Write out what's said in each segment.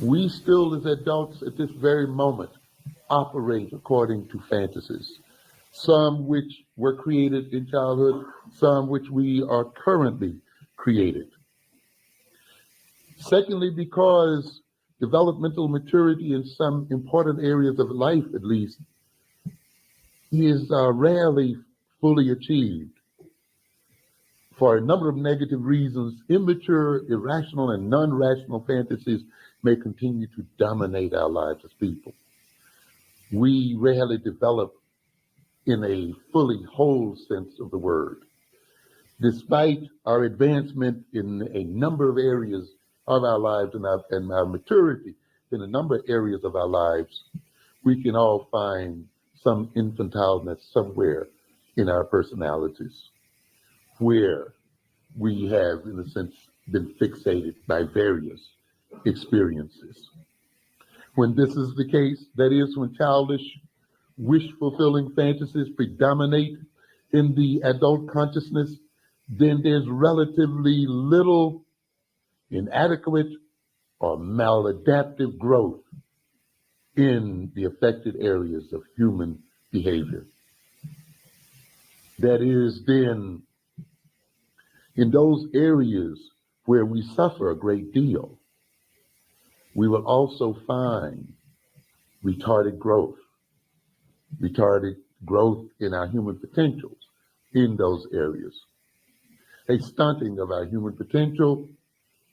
We still, as adults at this very moment, operate according to fantasies, some which were created in childhood, some which we are currently created. Secondly, because developmental maturity in some important areas of life, at least, is rarely fully achieved. For a number of negative reasons, immature, irrational, and non rational fantasies may continue to dominate our lives as people. We rarely develop in a fully whole sense of the word. Despite our advancement in a number of areas of our lives and our maturity in a number of areas of our lives, we can all find some infantileness somewhere in our personalities where we have, in a sense, been fixated by various experiences. When this is the case, that is, when childish, wish fulfilling fantasies predominate in the adult consciousness, then there's relatively little inadequate or maladaptive growth in the affected areas of human behavior. That is, then, in those areas where we suffer a great deal, we will also find retarded growth in our human potentials in those areas, a stunting of our human potential,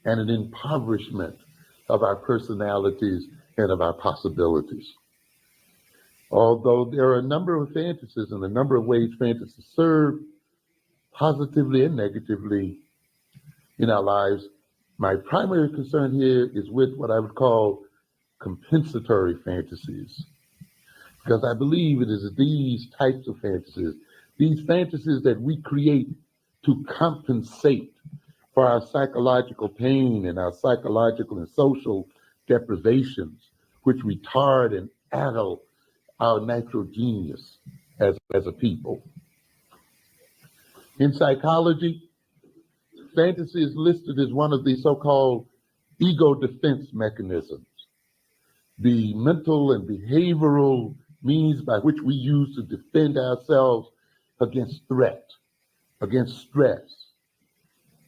and an impoverishment of our personalities and of our possibilities. Although there are a number of fantasies and a number of ways fantasies serve positively and negatively in our lives, my primary concern here is with what I would call compensatory fantasies. Because I believe it is these types of fantasies, these fantasies that we create to compensate for our psychological pain and our psychological and social deprivations, which retard and addle our natural genius as a people. In psychology, fantasy is listed as one of the so-called ego defense mechanisms, the mental and behavioral means by which we use to defend ourselves against threat, against stress,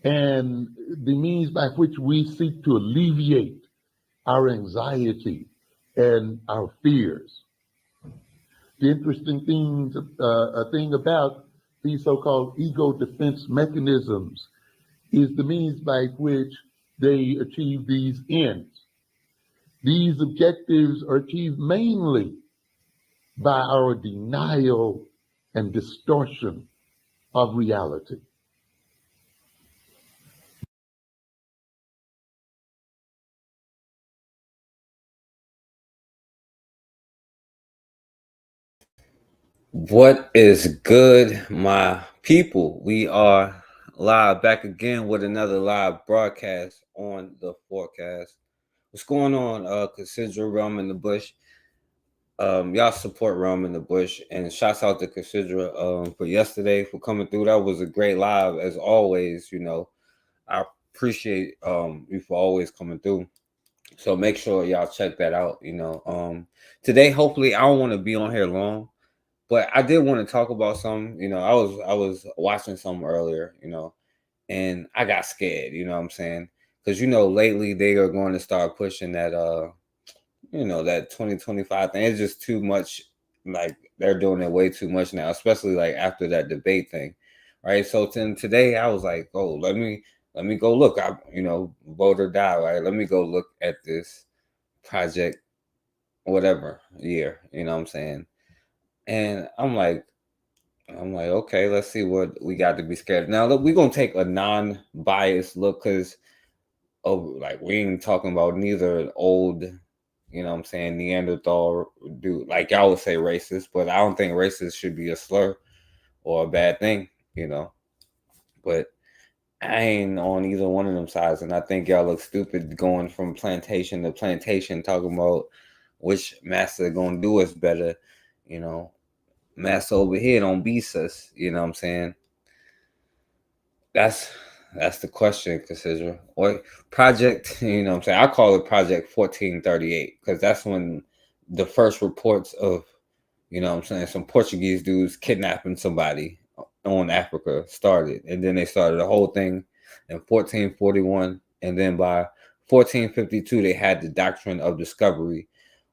and the means by which we seek to alleviate our anxiety and our fears. The interesting thing about these so-called ego defense mechanisms is the means by which they achieve these ends. These objectives are achieved mainly by our denial and distortion of reality. What is good, my people? We are live back again with another live broadcast on the forecast. What's going on? Consider Realm in the Bush. Y'all support Realm in the Bush, and shouts out to Consider for yesterday for coming through. That was a great live as always. I appreciate you for always coming through. So make sure y'all check that out. Today hopefully I don't want to be on here long. But I did want to talk about something. I was watching something earlier, and I got scared, you know what I'm saying? Because lately they are going to start pushing that that 2025 thing. It's just too much, like they're doing it way too much now, especially like after that debate thing. Right. So today I was like, oh, let me go look. Vote or die, right? Let me go look at this project, whatever year, you know what I'm saying? And I'm like, okay, let's see what we got to be scared of. Now, look, we're gonna take a non-biased look because like we ain't talking about neither an old, what I'm saying, Neanderthal dude. Like y'all would say racist, but I don't think racist should be a slur or a bad thing, you know. But I ain't on either one of them sides, and I think y'all look stupid going from plantation to plantation, talking about which master gonna do us better, you know. Master over here don't beat us, you know what I'm saying? That's That's the question, Cassandra. Or project, what I'm saying? I call it Project 1438 because that's when the first reports of, what I'm saying, some Portuguese dudes kidnapping somebody on Africa started. And then they started the whole thing in 1441. And then by 1452, they had the doctrine of discovery,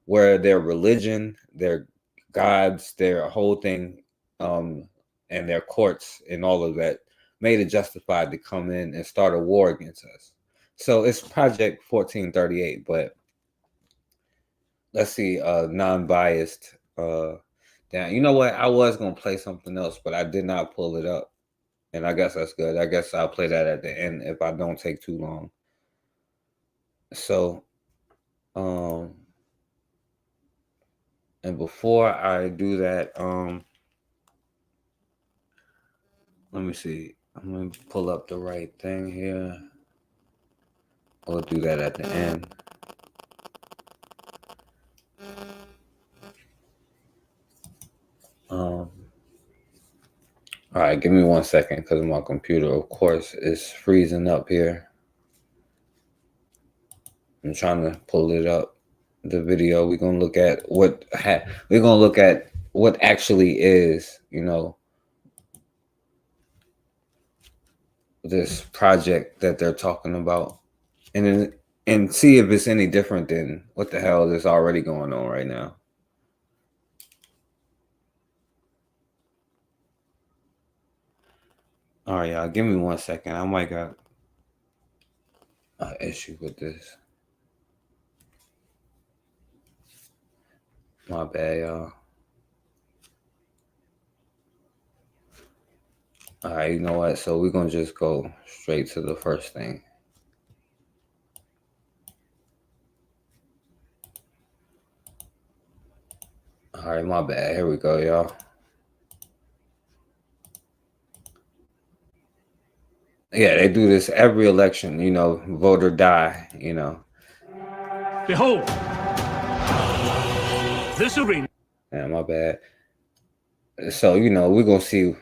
where their religion, their gods, their whole thing, and their courts and all of that made it justified to come in and start a war against us. So it's Project 1438, but let's see, non-biased. Down. You know what? I was gonna play something else, but I did not pull it up, and I guess that's good. I guess I'll play that at the end if I don't take too long. So, and before I do that, let me see. I'm gonna pull up the right thing here. I'll do that at the end. All right, give me 1 second because my computer, of course, is freezing up here. I'm trying to pull it up. The video. We're gonna look at what actually is, this project that they're talking about, and see if it's any different than what the hell is already going on right now. All right, y'all, give me 1 second. I might got an issue with this. My bad, y'all. All right, you know what? So we're gonna just go straight to the first thing. All right, my bad. Here we go, y'all. Yeah, they do this every election, vote or die, Behold, this arena. Yeah, my bad. So, we're gonna see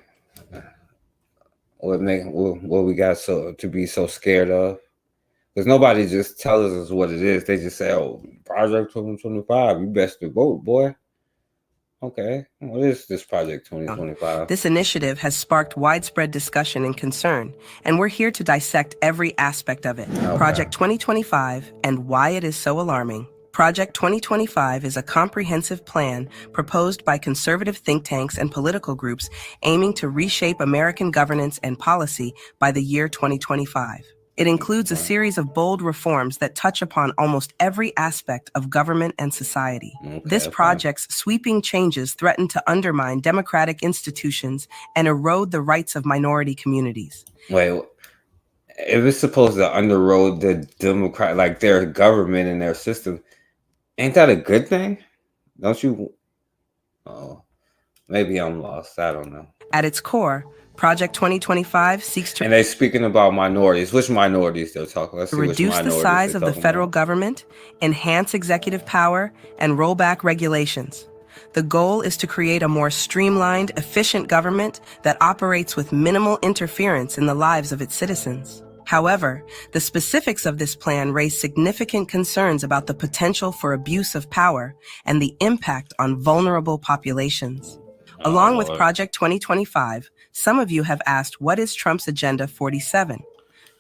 what we got to be so scared of. Because nobody just tells us what it is. They just say, "Oh, Project 2025, you best to vote, boy." Okay, what is this Project 2025? This initiative has sparked widespread discussion and concern, and we're here to dissect every aspect of it. Okay. Project 2025 and why it is so alarming. Project 2025 is a comprehensive plan proposed by conservative think tanks and political groups aiming to reshape American governance and policy by the year 2025. It includes a series of bold reforms that touch upon almost every aspect of government and society. Okay, this project's sweeping changes threaten to undermine democratic institutions and erode the rights of minority communities. Wait, if it's supposed to underrode the democrat, like their government and their system, ain't that a good thing? Don't you? Oh, maybe I'm lost. I don't know. At its core, Project 2025 seeks to... And they're speaking about minorities. Which minorities they're talking? Let's see reduce the size of the federal government, enhance executive power, and roll back regulations. The goal is to create a more streamlined, efficient government that operates with minimal interference in the lives of its citizens. However, the specifics of this plan raise significant concerns about the potential for abuse of power and the impact on vulnerable populations. Along with Project 2025, some of you have asked, what is Trump's Agenda 47?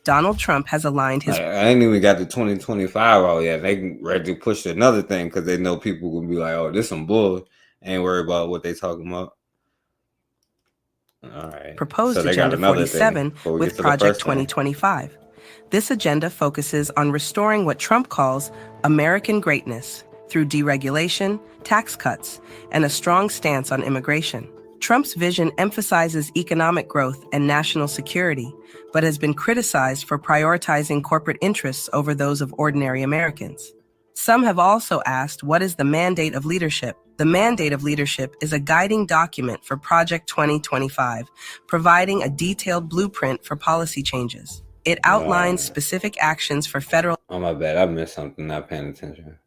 Donald Trump has aligned his... I ain't even got the 2025 out yet. They ready to push another thing because they know people will be like, oh, this some bull. Ain't worried about what they talking about. All right. Proposed Agenda 47 with Project 2025. This agenda focuses on restoring what Trump calls American greatness through deregulation, tax cuts, and a strong stance on immigration. Trump's vision emphasizes economic growth and national security, but has been criticized for prioritizing corporate interests over those of ordinary Americans. Some have also asked, what is the mandate of leadership? The mandate of leadership is a guiding document for Project 2025, providing a detailed blueprint for policy changes. It outlines specific actions for federal... Oh, my bad. I missed something, not paying attention.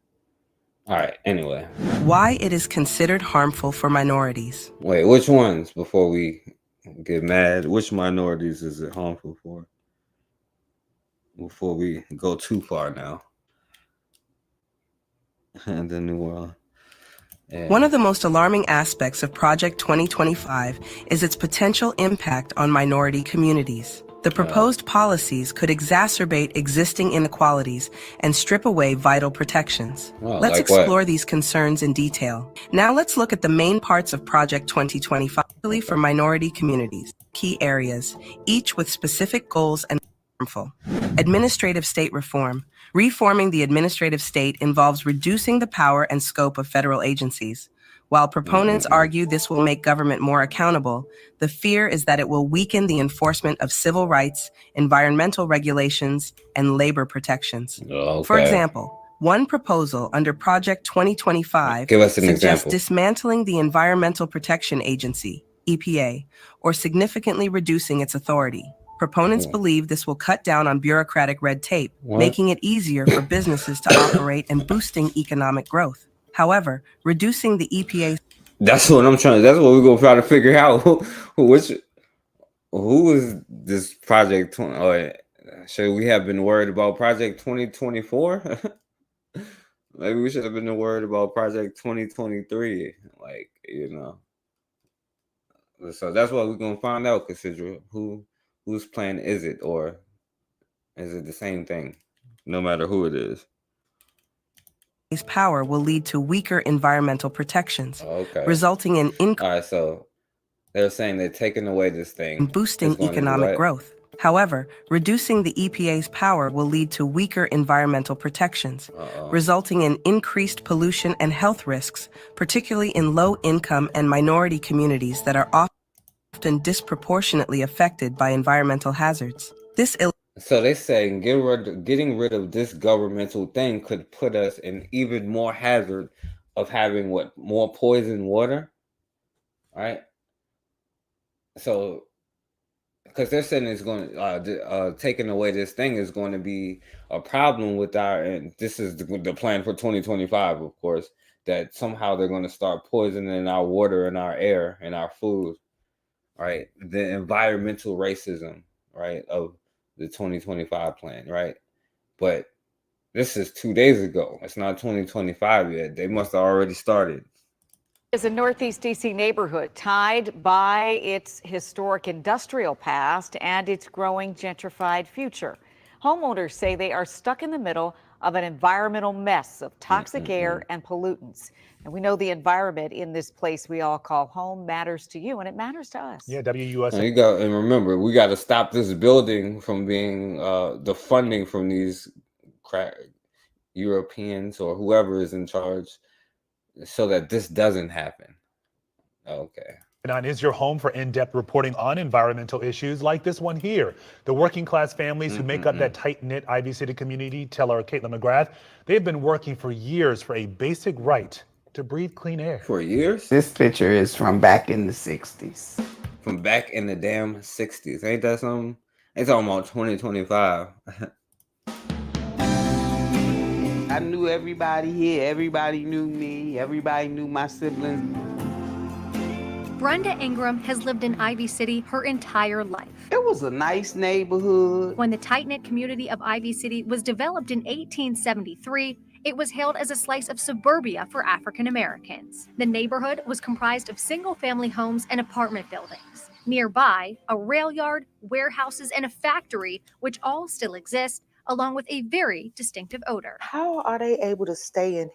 All right, anyway. Why it is considered harmful for minorities. Wait, which ones, before we get mad, which minorities is it harmful for? before we go too far now. And the new world. Yeah. One of the most alarming aspects of Project 2025 is its potential impact on minority communities. The proposed policies could exacerbate existing inequalities and strip away vital protections. Let's like explore these concerns in detail. Now let's look at the main parts of Project 2025 for minority communities. Key areas, each with specific goals and harmful. Administrative state reform. Reforming the administrative state involves reducing the power and scope of federal agencies. While proponents argue this will make government more accountable, the fear is that it will weaken the enforcement of civil rights, environmental regulations, and labor protections. Okay. For example, one proposal under Project 2025 Give us an suggests example. dismantling the Environmental Protection Agency, EPA, or significantly reducing its authority. Proponents believe this will cut down on bureaucratic red tape, making it easier for businesses to operate and boosting economic growth. However, reducing the EPA... That's what I'm trying. That's what we're gonna try to figure out. Who is this Project 20? Or should we have been worried about Project 2024? Maybe we should have been worried about Project 2023. Like, you know. So that's what we're gonna find out. Consider whose plan is it, or is it the same thing? No matter who it is. Power will lead to weaker environmental protections, Okay. resulting in All right, so they're saying they're taking away this thing, boosting economic growth. However, reducing the EPA's power will lead to weaker environmental protections, resulting in increased pollution and health risks, particularly in low-income and minority communities that are often disproportionately affected by environmental hazards. So they're saying getting rid of this governmental thing could put us in even more hazard of having more poisoned water, right? So, because they're saying it's going to taking away this thing is going to be a problem with and this is the plan for 2025, of course, that somehow they're going to start poisoning our water and our air and our food, right? The environmental racism, right, of the 2025 plan, right? But this is 2 days ago. It's not 2025 yet. They must have already started. Is a Northeast DC neighborhood tied by its historic industrial past and its growing gentrified future. Homeowners say they are stuck in the middle of an environmental mess of toxic air and pollutants. And we know the environment in this place we all call home matters to you, and it matters to us. Yeah, WUSA. And remember, we got to stop this building from being the funding from these Europeans or whoever is in charge, so that this doesn't happen. Okay. Is your home for in-depth reporting on environmental issues like this one here. The working class families who make up that tight-knit Ivy City community tell our Caitlin McGrath they've been working for years for a basic right to breathe clean air. For years? This picture is from back in the 60s. From back in the damn 60s. Ain't that something? It's almost 2025. I knew everybody here. Everybody knew me. Everybody knew my siblings. Brenda Ingram has lived in Ivy City her entire life. It was a nice neighborhood. When the tight-knit community of Ivy City was developed in 1873, it was hailed as a slice of suburbia for African Americans. The neighborhood was comprised of single-family homes and apartment buildings. Nearby, a rail yard, warehouses, and a factory, which all still exist, along with a very distinctive odor. How are they able to stay in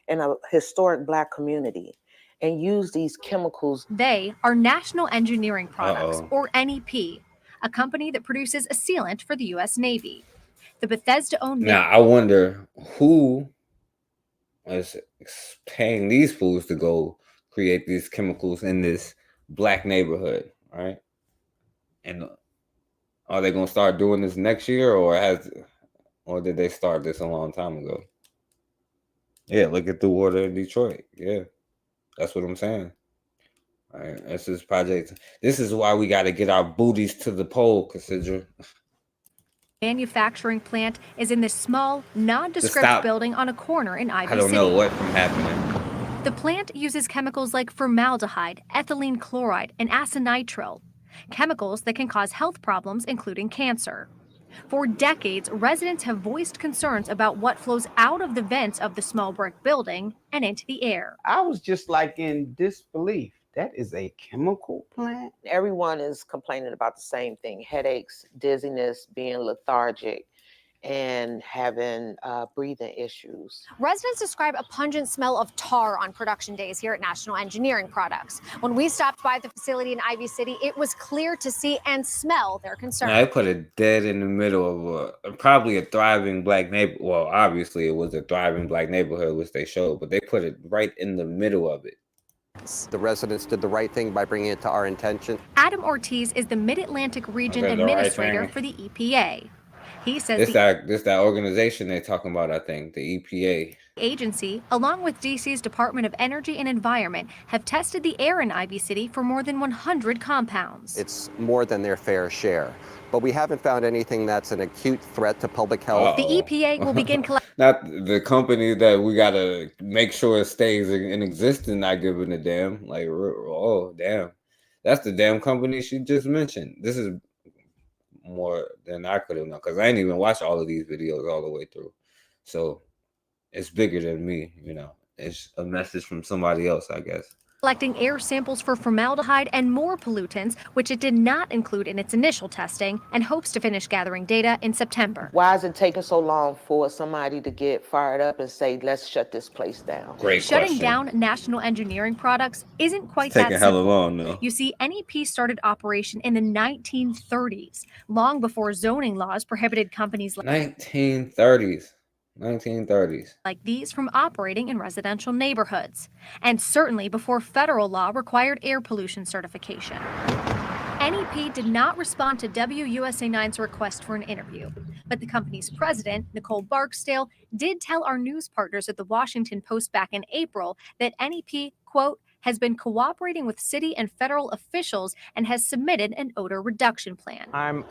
a historic Black community and use these chemicals? They are National Engineering Products, or NEP, a company that produces a sealant for the U.S. Navy. The Bethesda-owned... Now, I wonder who is paying these fools to go create these chemicals in this Black neighborhood, right? And are they going to start doing this next year, or did they start this a long time ago? Yeah, look at the water in Detroit. Yeah, that's what I'm saying. All right, this is project. This is why we got to get our booties to the pole, Cassandra. Manufacturing plant is in this small, nondescript building on a corner in Ivy City. I don't know what from happening. The plant uses chemicals like formaldehyde, ethylene chloride, and acenytril, chemicals that can cause health problems, including cancer. For decades, residents have voiced concerns about what flows out of the vents of the small brick building and into the air. I was just like in disbelief. That is a chemical plant? Everyone is complaining about the same thing: headaches, dizziness, being lethargic, and having breathing issues. Residents describe a pungent smell of tar on production days here at National Engineering Products. When we stopped by the facility in Ivy City, it was clear to see and smell their concern. Now, they put it dead in the middle of probably a thriving black neighborhood. Well, obviously it was a thriving black neighborhood, which they showed, but they put it right in the middle of it. The residents did the right thing by bringing it to our attention. Adam Ortiz is the Mid-Atlantic Region Okay, the right Administrator thing. for the EPA. He says This that organization they're talking about, I think, the EPA. agency, along with DC's Department of Energy and Environment, have tested the air in Ivy City for more than 100 compounds. It's more than their fair share, but we haven't found anything that's an acute threat to public health. The EPA will begin collecting. Not the company that we gotta make sure it stays in existence, not giving a damn. Like, oh damn, that's the damn company she just mentioned. This is more than I could have known, because I didn't even watch all of these videos all the way through. So it's bigger than me, you know. It's a message from somebody else, I guess. Collecting air samples for formaldehyde and more pollutants, which it did not include in its initial testing, and hopes to finish gathering data in September. Why is it taking so long for somebody to get fired up and say, let's shut this place down? Great Shutting question. down National Engineering Products isn't quite Taking that hella simple. long though. You see, NEP started operation in the 1930s, long before zoning laws prohibited companies 1930s. like these from operating in residential neighborhoods, and certainly before federal law required air pollution certification. NEP did not respond to WUSA 9's request for an interview, but the company's president, Nicole Barksdale, did tell our news partners at the Washington Post back in April that NEP, quote, has been cooperating with city and federal officials and has submitted an odor reduction plan. I'm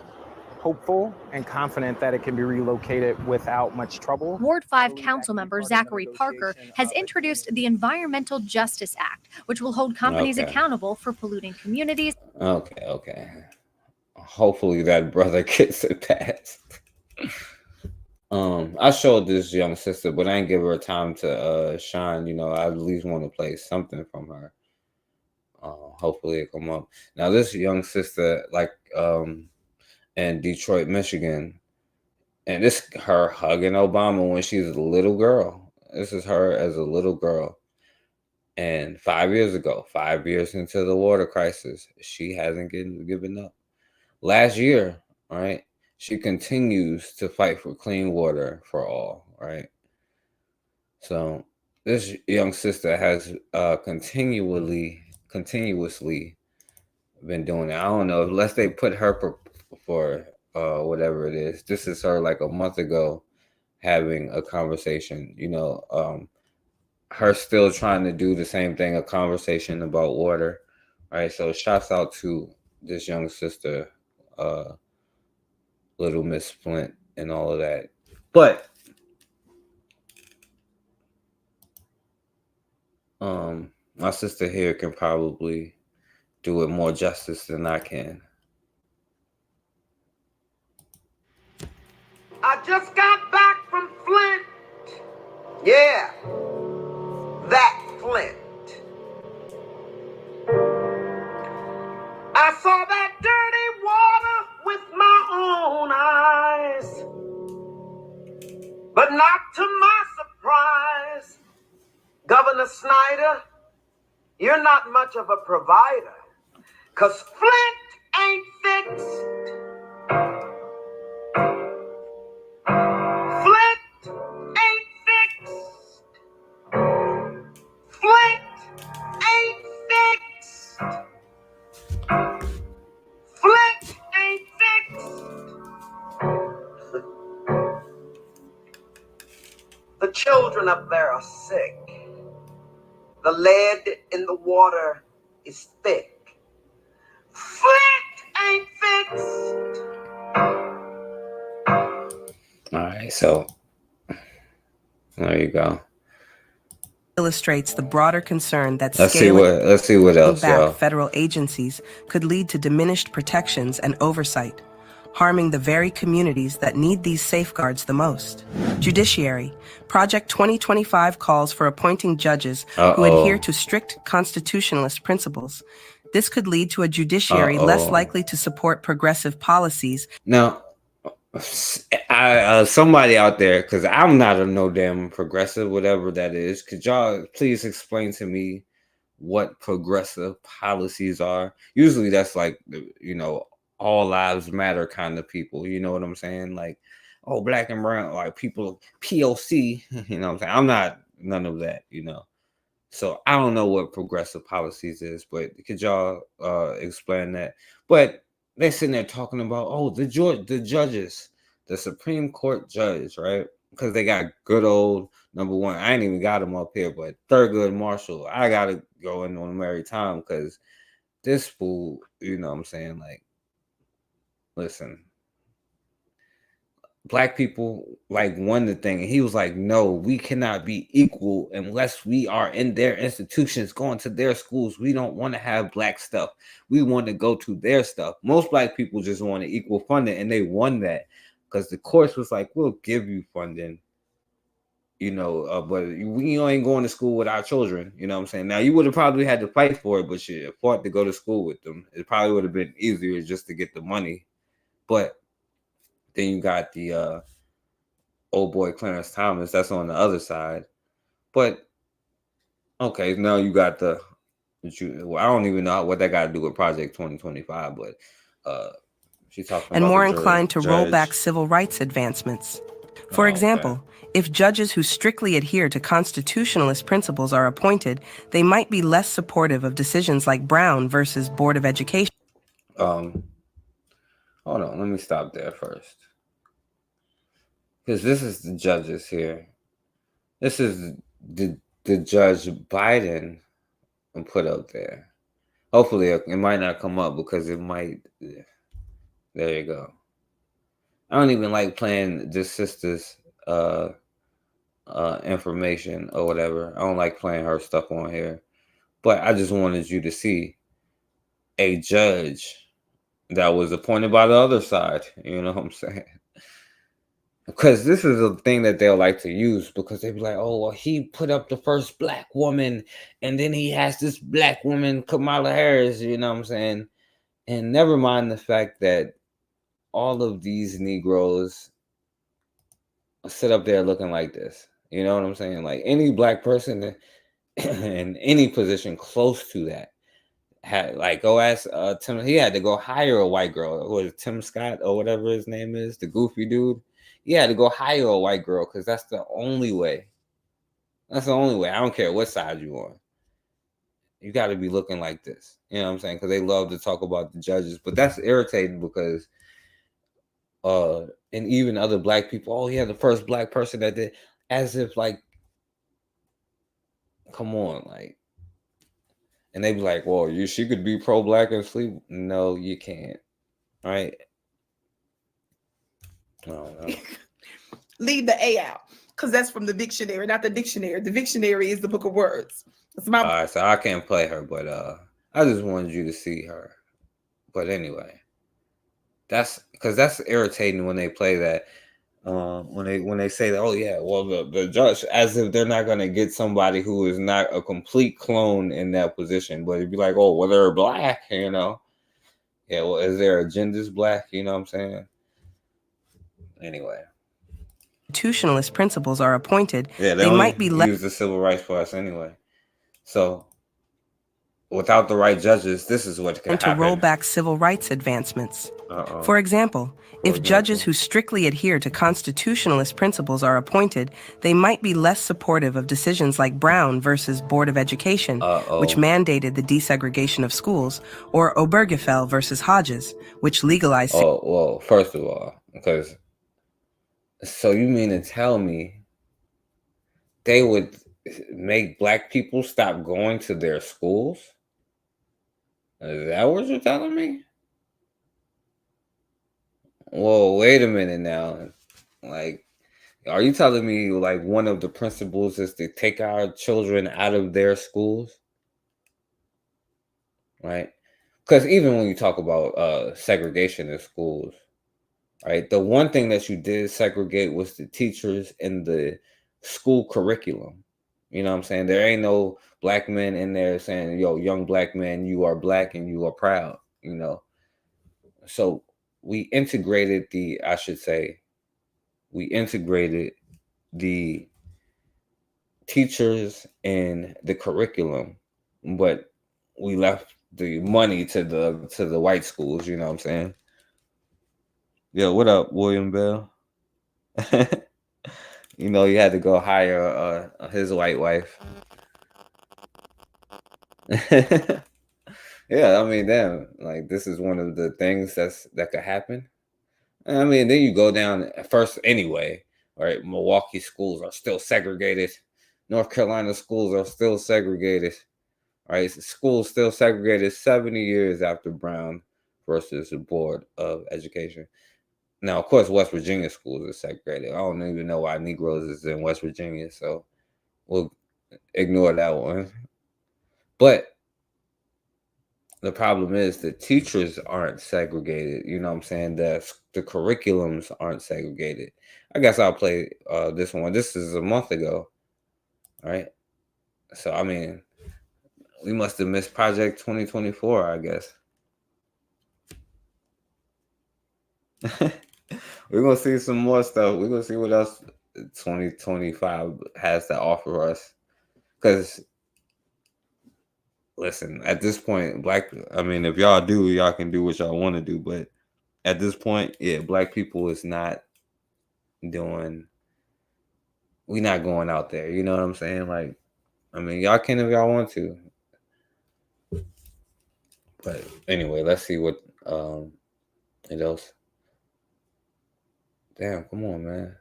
hopeful and confident that it can be relocated without much trouble. Ward 5 council member Zachary Parker has introduced the Environmental Justice Act, which will hold companies Okay. accountable for polluting communities. Okay. Hopefully that brother gets it passed. I showed this young sister, but I didn't give her time to shine. You know, I at least want to play something from her. Hopefully it come up. Now this young sister, like in Detroit, Michigan, and this her hugging Obama when she's a little girl. This is her as a little girl. And 5 years ago, 5 years into the water crisis, she hasn't given up. Last year, right, she continues to fight for clean water for all, right? So this young sister has continuously been doing it. I don't know, unless they put her for whatever it is. This is her like a month ago having a conversation, you know, her still trying to do the same thing, a conversation about water, right? So shouts out to this young sister, Little Miss Flint and all of that. But my sister here can probably do it more justice than I can. I just got back from Flint. Yeah, that Flint. I saw that dirty water with my own eyes. But not to my surprise, Governor Snyder, you're not much of a provider, 'cause Flint ain't fixed. The children up there are sick. The lead in the water is thick. Flint ain't fixed. All right, so there you go. Illustrates the broader concern that Let's see what else, back y'all. federal agencies could lead to diminished protections and oversight, harming the very communities that need these safeguards the most. Judiciary. Project 2025 calls for appointing judges who adhere to strict constitutionalist principles. This could lead to a judiciary less likely to support progressive policies. Now, somebody out there, because I'm not a no damn progressive, whatever that is, could y'all please explain to me what progressive policies are? Usually that's like, you know, all lives matter kind of people. You know what I'm saying? Like, oh, black and brown, like people, POC, you know what I'm saying? I'm not none of that, you know. So I don't know what progressive policies is, but could y'all explain that? But they're sitting there talking about, oh, the judges, the Supreme Court judge, right? Because they got good old number one. I ain't even got him up here, but Thurgood Marshall. I gotta go in on him every time because this fool, you know what I'm saying? Like, listen, black people like won the thing, and he was like, no, we cannot be equal unless we are in their institutions, going to their schools. We don't want to have black stuff. We want to go to their stuff. Most black people just want equal funding, and they won that because the courts was like, we'll give you funding, you know, but we ain't going to school with our children. You know what I'm saying? Now, you would have probably had to fight for it, but you fought to go to school with them. It probably would have been easier just to get the money. But then you got the old boy Clarence Thomas. That's on the other side. But, okay, now you got I don't even know what that got to do with Project 2025, but she's talking and about more inclined to roll back civil rights advancements. For example, if judges who strictly adhere to constitutionalist principles are appointed, they might be less supportive of decisions like Brown versus Board of Education. Hold on, let me stop there first. Because this is the judges here. This is the Judge Biden put up there. Hopefully it might not come up because it might. There you go. I don't even like playing this sister's information or whatever. I don't like playing her stuff on here. But I just wanted you to see a judge that was appointed by the other side. You know what I'm saying? Because this is a thing that they'll like to use because they'll be like, oh, well, he put up the first black woman and then he has this black woman, Kamala Harris, you know what I'm saying? And never mind the fact that all of these Negroes sit up there looking like this. You know what I'm saying? Like any black person in any position close to that had like go ask Tim. He had to go hire a white girl. Was it Tim Scott or whatever his name is, the goofy dude? He had to go hire a white girl because that's the only way. That's the only way. I don't care what side you're on. You got to be looking like this. You know what I'm saying? Because they love to talk about the judges, but that's irritating because and even other black people, oh yeah, the first black person that did, as if like, come on, like, and they be like, well, she could be pro-black and sleep. No, you can't. Right? No. Leave the A out because that's from the dictionary, not the dictionary. The dictionary is the book of words. All right, so I can't play her, but I just wanted you to see her. But anyway, that's because that's irritating when they play that. When they say that, oh yeah, well the judge, as if they're not gonna get somebody who is not a complete clone in that position, but it'd be like, oh, well they're black, you know. Yeah, well, is their agenda's black? You know what I'm saying? Anyway, constitutionalist principles are appointed. Yeah, they might be use the civil rights for us anyway. So without the right judges, this is what can happen. To roll back civil rights advancements. For example, if judges who strictly adhere to constitutionalist principles are appointed, they might be less supportive of decisions like Brown versus Board of Education, which mandated the desegregation of schools, or Obergefell versus Hodges, which legalized... Oh, well, first of all, because... So you mean to tell me they would make black people stop going to their schools? Is that what you're telling me? Whoa, wait a minute now. Like, are you telling me like one of the principles is to take our children out of their schools? Right? Because even when you talk about segregation in schools, right? The one thing that you did segregate was the teachers and the school curriculum. You know what I'm saying? There ain't no black men in there saying, yo, young black man, you are black and you are proud, you know? So we integrated the teachers and the curriculum, but we left the money to the white schools, you know what I'm saying? Yo, what up, William Bell? You know, you had to go hire his white wife. Yeah, I mean, damn, like this is one of the things that could happen. I mean, then you go down at first anyway, right? Milwaukee schools are still segregated. North Carolina schools are still segregated, right? Schools still segregated 70 years after Brown versus the Board of Education. Now, of course, West Virginia schools are segregated. I don't even know why Negroes is in West Virginia, so we'll ignore that one. But the problem is the teachers aren't segregated. You know what I'm saying? The curriculums aren't segregated. I guess I'll play this one. This is a month ago, right? So, I mean, we must have missed Project 2024, I guess. We're going to see some more stuff. We're going to see what else 2025 has to offer us. Because, listen, at this point, if y'all do, y'all can do what y'all want to do. But at this point, yeah, black people is not we're not going out there. You know what I'm saying? Like, I mean, y'all can if y'all want to. But anyway, let's see what else. Damn, come on, man.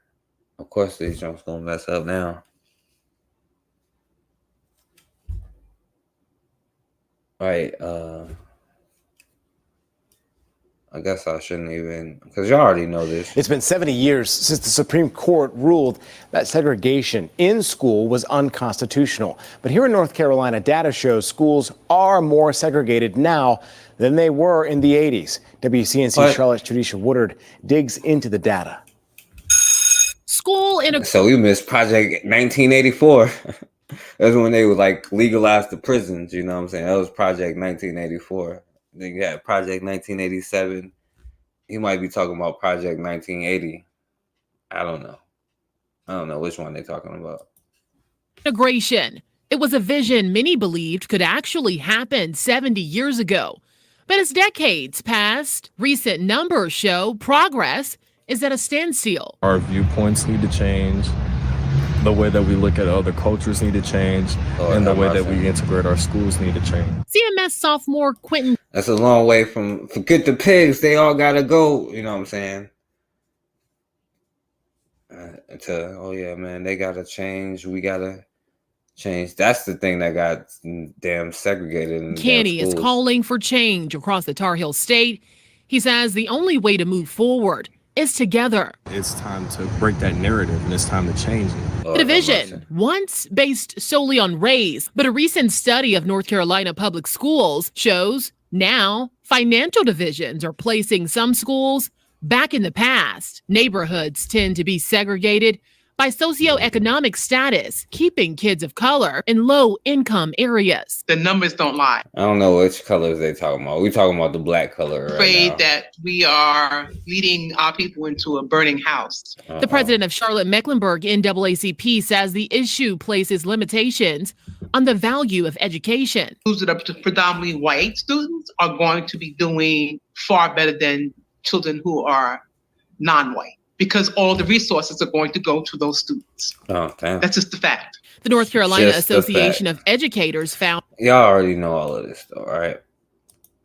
Of course these jumps gonna mess up now. All right, I guess I shouldn't even, because y'all already know this. It's been 70 years since the Supreme Court ruled that segregation in school was unconstitutional. But here in North Carolina, data shows schools are more segregated now than they were in the 80s. WCNC Charlotte's Judisha Woodard digs into the data. So we missed Project 1984. That's when they would like legalize the prisons, you know what I'm saying? That was Project 1984. Then you had Project 1987. You might be talking about Project 1980. I don't know which one they're talking about. Integration. It was a vision many believed could actually happen 70 years ago. But as decades passed, recent numbers show progress is at a standstill. Our viewpoints need to change. The way that we look at other cultures need to change. And the way that we integrate our schools need to change. CMS sophomore Quentin. That's a long way from forget the pigs. They all got to go. You know what I'm saying? Oh, yeah, man, they got to change. We got to change. That's the thing that got damn segregated. In Kenny is calling for change across the Tar Heel state. He says the only way to move forward is together. It's time to break that narrative and it's time to change it. The division, once based solely on race, but a recent study of North Carolina public schools shows now financial divisions are placing some schools back in the past. Neighborhoods tend to be segregated by socioeconomic status, keeping kids of color in low-income areas. The numbers don't lie. I don't know which colors they talking about. We talking about the black color right afraid now. That we are leading our people into a burning house. The president of Charlotte Mecklenburg NAACP says the issue places limitations on the value of education. Schools that are predominantly white students are going to be doing far better than children who are non-white, because all the resources are going to go to those students. Oh, damn. That's just the fact. The North Carolina Association of Educators found... Y'all already know all of this, though, right?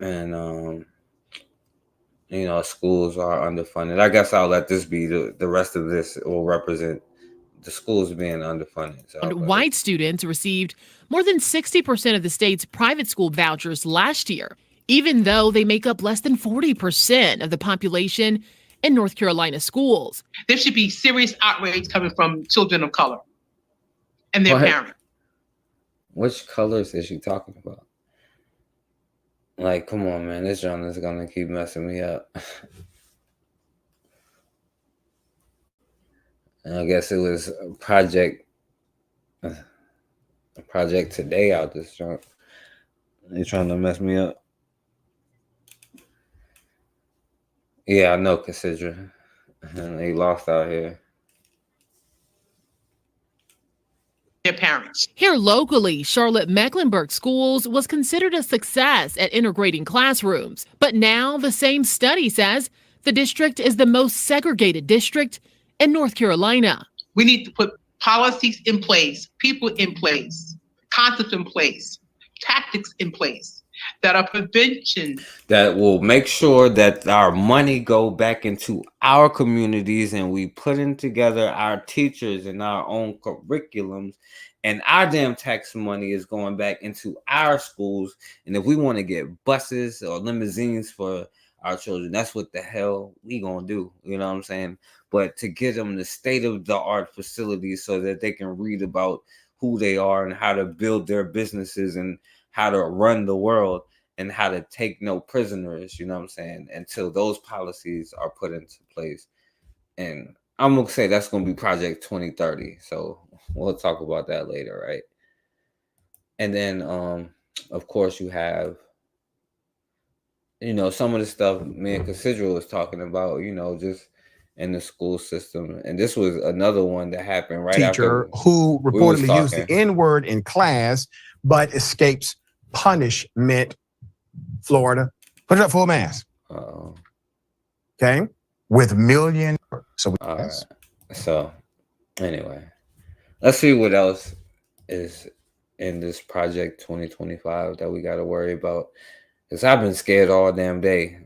And, schools are underfunded. I guess I'll let this be the rest of this will represent the schools being underfunded. So white students received more than 60% of the state's private school vouchers last year, even though they make up less than 40% of the population in North Carolina schools. There should be serious outrage coming from children of color and their parents. Which colors is she talking about? Like, come on, man. This genre is going to keep messing me up. And I guess it was a project today out this junk. They trying to mess me up. Yeah, I know, Cassandra. And they lost out here. Their parents. Here locally, Charlotte Mecklenburg Schools was considered a success at integrating classrooms. But now the same study says the district is the most segregated district in North Carolina. We need to put policies in place, people in place, concepts in place, tactics in place that are prevention. That will make sure that our money go back into our communities and we putting together our teachers and our own curriculums, and our damn tax money is going back into our schools. And if we want to get buses or limousines for our children, that's what the hell we gonna do. You know what I'm saying? But to get them the state-of-the-art facilities so that they can read about who they are and how to build their businesses and how to run the world and how to take no prisoners, you know what I'm saying, until those policies are put into place. And I'm going to say that's going to be Project 2030. So we'll talk about that later, right? And then, of course, you have, you know, some of the stuff me and Cassandra was talking about, you know, just in the school system. And this was another one that happened right teacher after who we was reportedly used the talking. N-word in class, but escapes punishment. Florida, put it up full mass. Okay, with million. So yes. Right. So anyway, let's see what else is in this Project 2025 that we got to worry about. Because I've been scared all damn day.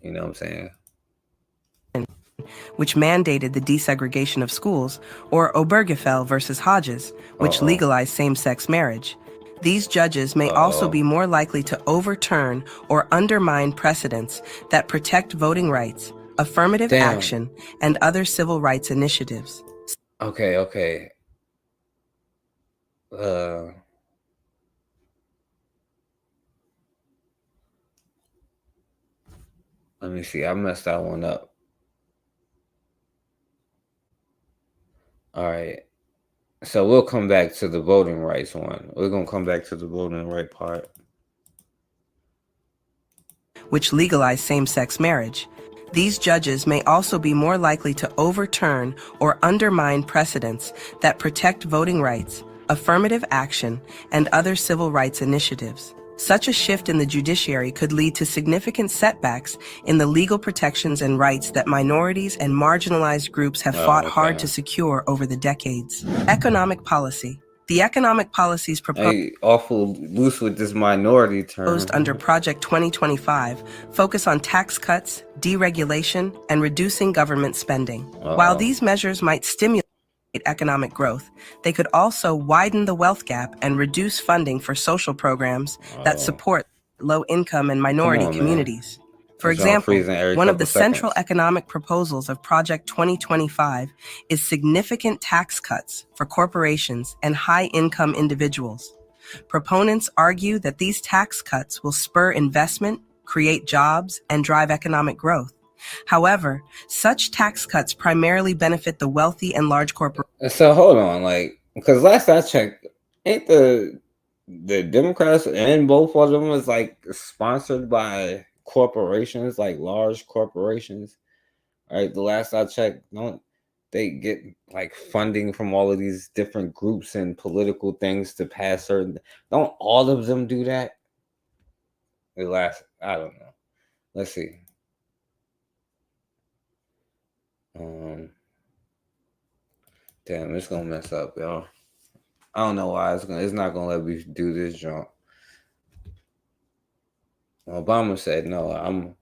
You know what I'm saying? Which mandated the desegregation of schools, or Obergefell versus Hodges, which legalized same-sex marriage. These judges may also be more likely to overturn or undermine precedents that protect voting rights, affirmative action, and other civil rights initiatives. Okay. Let me see. I messed that one up. All right. So we'll come back to the voting rights one. We're going to come back to the voting right part. Which legalize same-sex marriage. These judges may also be more likely to overturn or undermine precedents that protect voting rights, affirmative action, and other civil rights initiatives. Such a shift in the judiciary could lead to significant setbacks in the legal protections and rights that minorities and marginalized groups have fought hard to secure over the decades. Economic policy. The economic policies proposed awful loose with this minority term. Under Project 2025 focus on tax cuts, deregulation, and reducing government spending. While these measures might stimulate economic growth, they could also widen the wealth gap and reduce funding for social programs that support low-income and minority communities. For example, one of the central economic proposals of Project 2025 is significant tax cuts for corporations and high-income individuals. Proponents argue that these tax cuts will spur investment, create jobs, and drive economic growth. However, such tax cuts primarily benefit the wealthy and large corporations. So hold on, like, because last I checked, ain't the Democrats and both of them is like sponsored by corporations, like large corporations, right? The last I checked, don't they get like funding from all of these different groups and political things to pass certain? Don't all of them do that? The last, I don't know. Let's see. Damn, it's gonna mess up, y'all. I don't know why it's not gonna let me do this jump. Obama said no,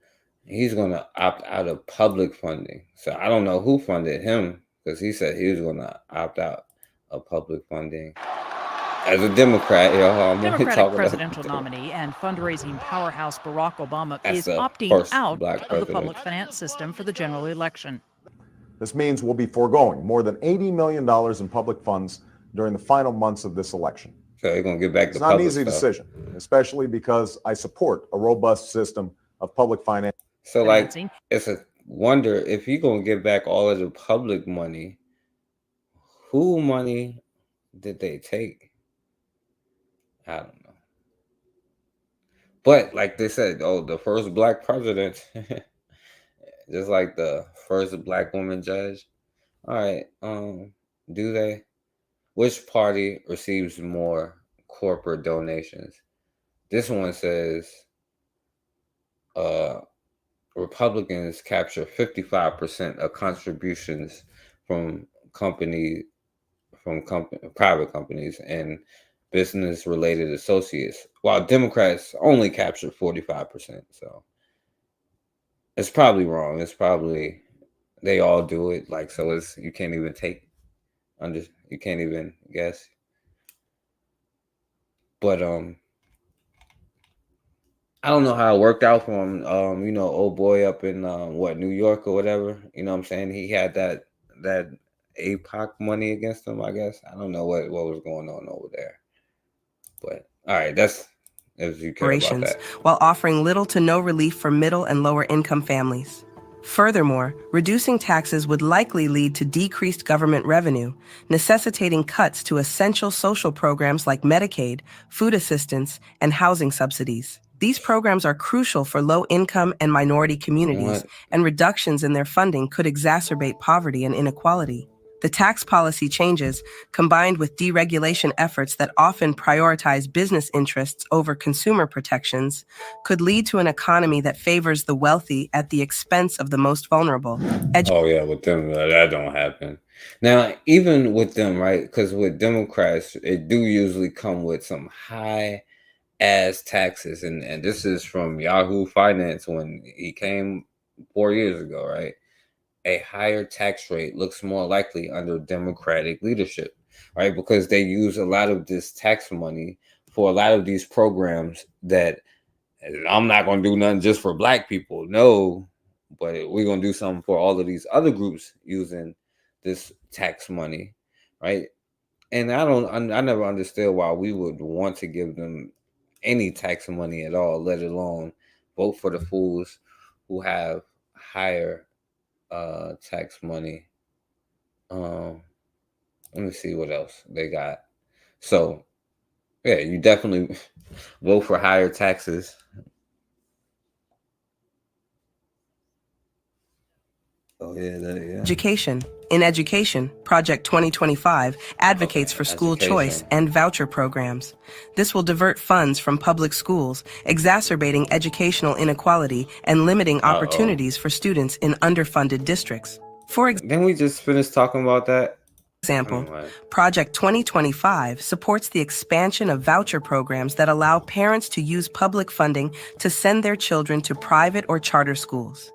he's gonna opt out of public funding. So I don't know who funded him, because he said he was gonna opt out of public funding. As a Democrat, y'all, Democratic presidential nominee and fundraising powerhouse Barack Obama is opting out of the public finance system for the general election. This means we'll be foregoing more than $80 million in public funds during the final months of this election. So they're going to get back to It's not an easy decision, especially because I support a robust system of public finance. So, like, it's a wonder if you're going to get back all of the public money, who money did they take? I don't know. But like they said, the first black president, just like the first black woman judge. All right. Do they? Which party receives more corporate donations? This one says Republicans capture 55% of contributions from private companies and business-related associates, while Democrats only capture 45%. So it's probably wrong. It's probably they all do it. Like, so it's you can't even you can't even guess. But I don't know how it worked out for him. Old boy up in New York or whatever. You know what I'm saying? He had that APOC money against him, I guess. I don't know what was going on over there. But all right, that's if you care about that. While offering little to no relief for middle and lower income families. Furthermore, reducing taxes would likely lead to decreased government revenue, necessitating cuts to essential social programs like Medicaid, food assistance, and housing subsidies. These programs are crucial for low-income and minority communities, and reductions in their funding could exacerbate poverty and inequality. The tax policy changes, combined with deregulation efforts that often prioritize business interests over consumer protections, could lead to an economy that favors the wealthy at the expense of the most vulnerable. With them, that don't happen. Now, even with them, right? Because with Democrats, it do usually come with some high-ass taxes. And this is from Yahoo Finance when he came 4 years ago, right? A higher tax rate looks more likely under Democratic leadership, right? Because they use a lot of this tax money for a lot of these programs that I'm not going to do nothing just for black people. No, but we're going to do something for all of these other groups using this tax money, right? And I never understood why we would want to give them any tax money at all, let alone vote for the fools who have higher tax money. Let me see what else they got. So yeah, you definitely vote for higher taxes. Education. In education, Project 2025 advocates for school choice and voucher programs. This will divert funds from public schools, exacerbating educational inequality and limiting opportunities for students in underfunded districts. Didn't we just finish talking about that? Example, Project 2025 supports the expansion of voucher programs that allow parents to use public funding to send their children to private or charter schools.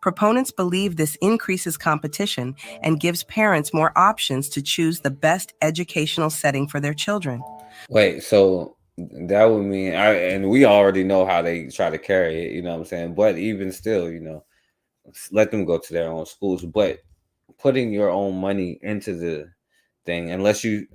Proponents believe this increases competition and gives parents more options to choose the best educational setting for their children. Wait, so that would mean, and we already know how they try to carry it, you know what I'm saying? But even still, let them go to their own schools. But putting your own money into the thing, unless you,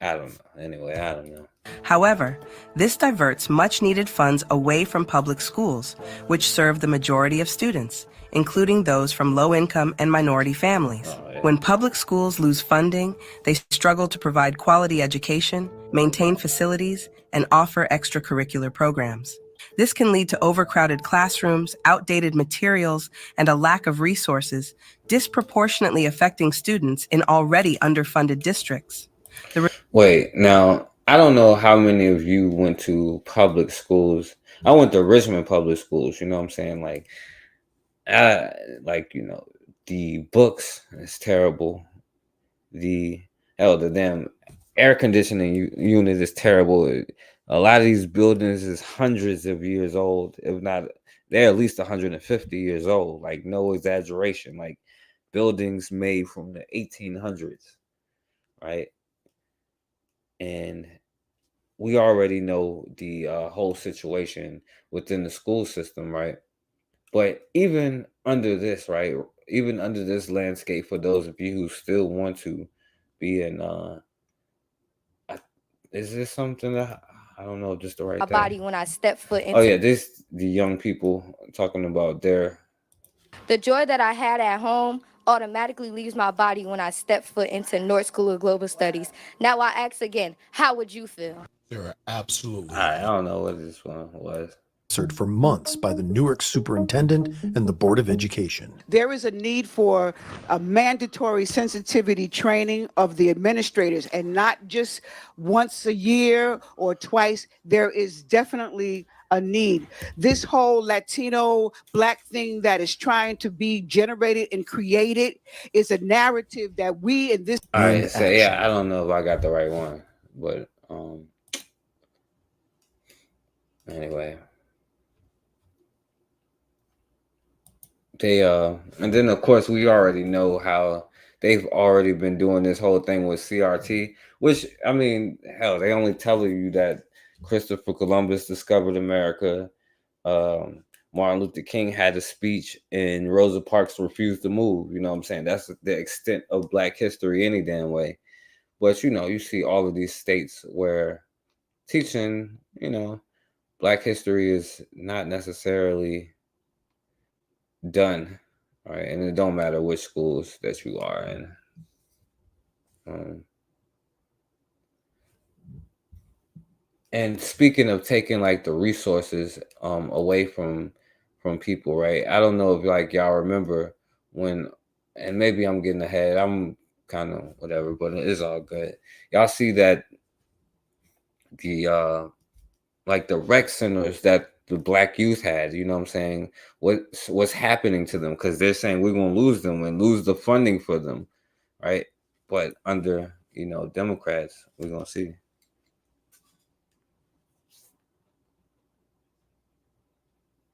I don't know. Anyway, I don't know. However, this diverts much-needed funds away from public schools, which serve the majority of students, including those from low-income and minority families. When public schools lose funding, they struggle to provide quality education, maintain facilities, and offer extracurricular programs. This can lead to overcrowded classrooms, outdated materials, and a lack of resources, disproportionately affecting students in already underfunded districts. Wait, now, I don't know how many of you went to public schools. I went to Richmond public schools, you know what I'm saying? The books is terrible. The damn air conditioning unit is terrible. A lot of these buildings is hundreds of years old. If not, they're at least 150 years old. Like, no exaggeration. Like, buildings made from the 1800s, right? And we already know the whole situation within the school system, right? But even under this, right? Even under this landscape, for those of you who still want to be in, is this something that I don't know, just the right thing? Body when I step foot into. Oh yeah, the young people talking about their The joy that I had at home automatically leaves my body when I step foot into North School of Global Studies. Now I ask again, how would you feel? There are absolutely I don't know what this one was. answered for months by the Newark superintendent and the Board of Education. There is a need for a mandatory sensitivity training of the administrators, and not just once a year or twice. There is definitely a need. This whole Latino Black thing that is trying to be generated and created is a narrative that we in this. All right, so yeah, I don't know if I got the right one, but anyway. They and then of course we already know how they've already been doing this whole thing with CRT, which I mean, hell, they only tell you that Christopher Columbus discovered America. Martin Luther King had a speech and Rosa Parks refused to move. You know what I'm saying? That's the extent of Black history any damn way. But you know, you see all of these states where teaching, you know, Black history is not necessarily done, right? And it don't matter which schools that you are in. And speaking of taking like the resources away from people, right? I don't know if like y'all remember when, and maybe I'm getting ahead, I'm kind of whatever, but it's all good. Y'all see that the like the rec centers that the Black youth had, you know what I'm saying? What's happening to them? Because they're saying we're gonna lose them and lose the funding for them, right? But under, you know, Democrats, we're gonna see.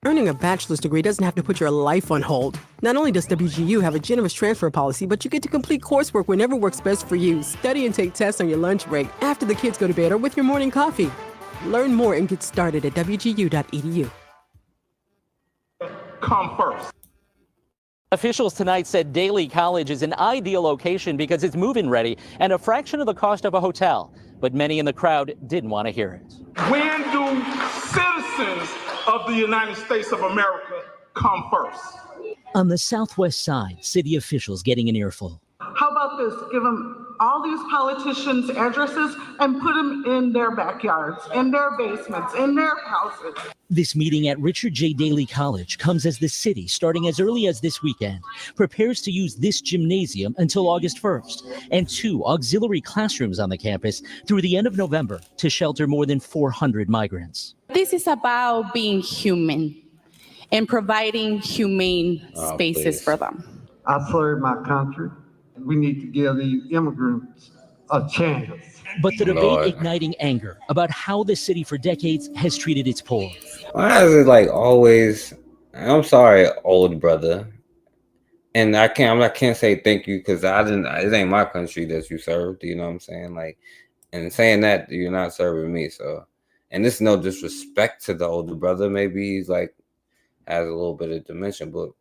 Earning a bachelor's degree doesn't have to put your life on hold. Not only does WGU have a generous transfer policy, but you get to complete coursework whenever works best for you. Study and take tests on your lunch break, after the kids go to bed, or with your morning coffee. Learn more and get started at wgu.edu. Come first. Officials tonight said Daly College is an ideal location because it's move-in ready and a fraction of the cost of a hotel. But many in the crowd didn't want to hear it. When do citizens of the United States of America come first? On the southwest side, city officials getting an earful. How about this? Give them all these politicians' addresses and put them in their backyards, in their basements, in their houses. This meeting at Richard J. Daly College comes as the city, starting as early as this weekend, prepares to use this gymnasium until August 1st and 2 auxiliary classrooms on the campus through the end of November to shelter more than 400 migrants. This is about being human and providing humane spaces for them. I serve my country. We need to give these immigrants a chance. But the debate igniting anger about how the city for decades has treated its poor. Why is it like always? I'm sorry, old brother, and I can't say thank you because it ain't my country that you served. You know what I'm saying? Like, and saying that you're not serving me. So, and this is no disrespect to the older brother. Maybe he's like has a little bit of dementia, but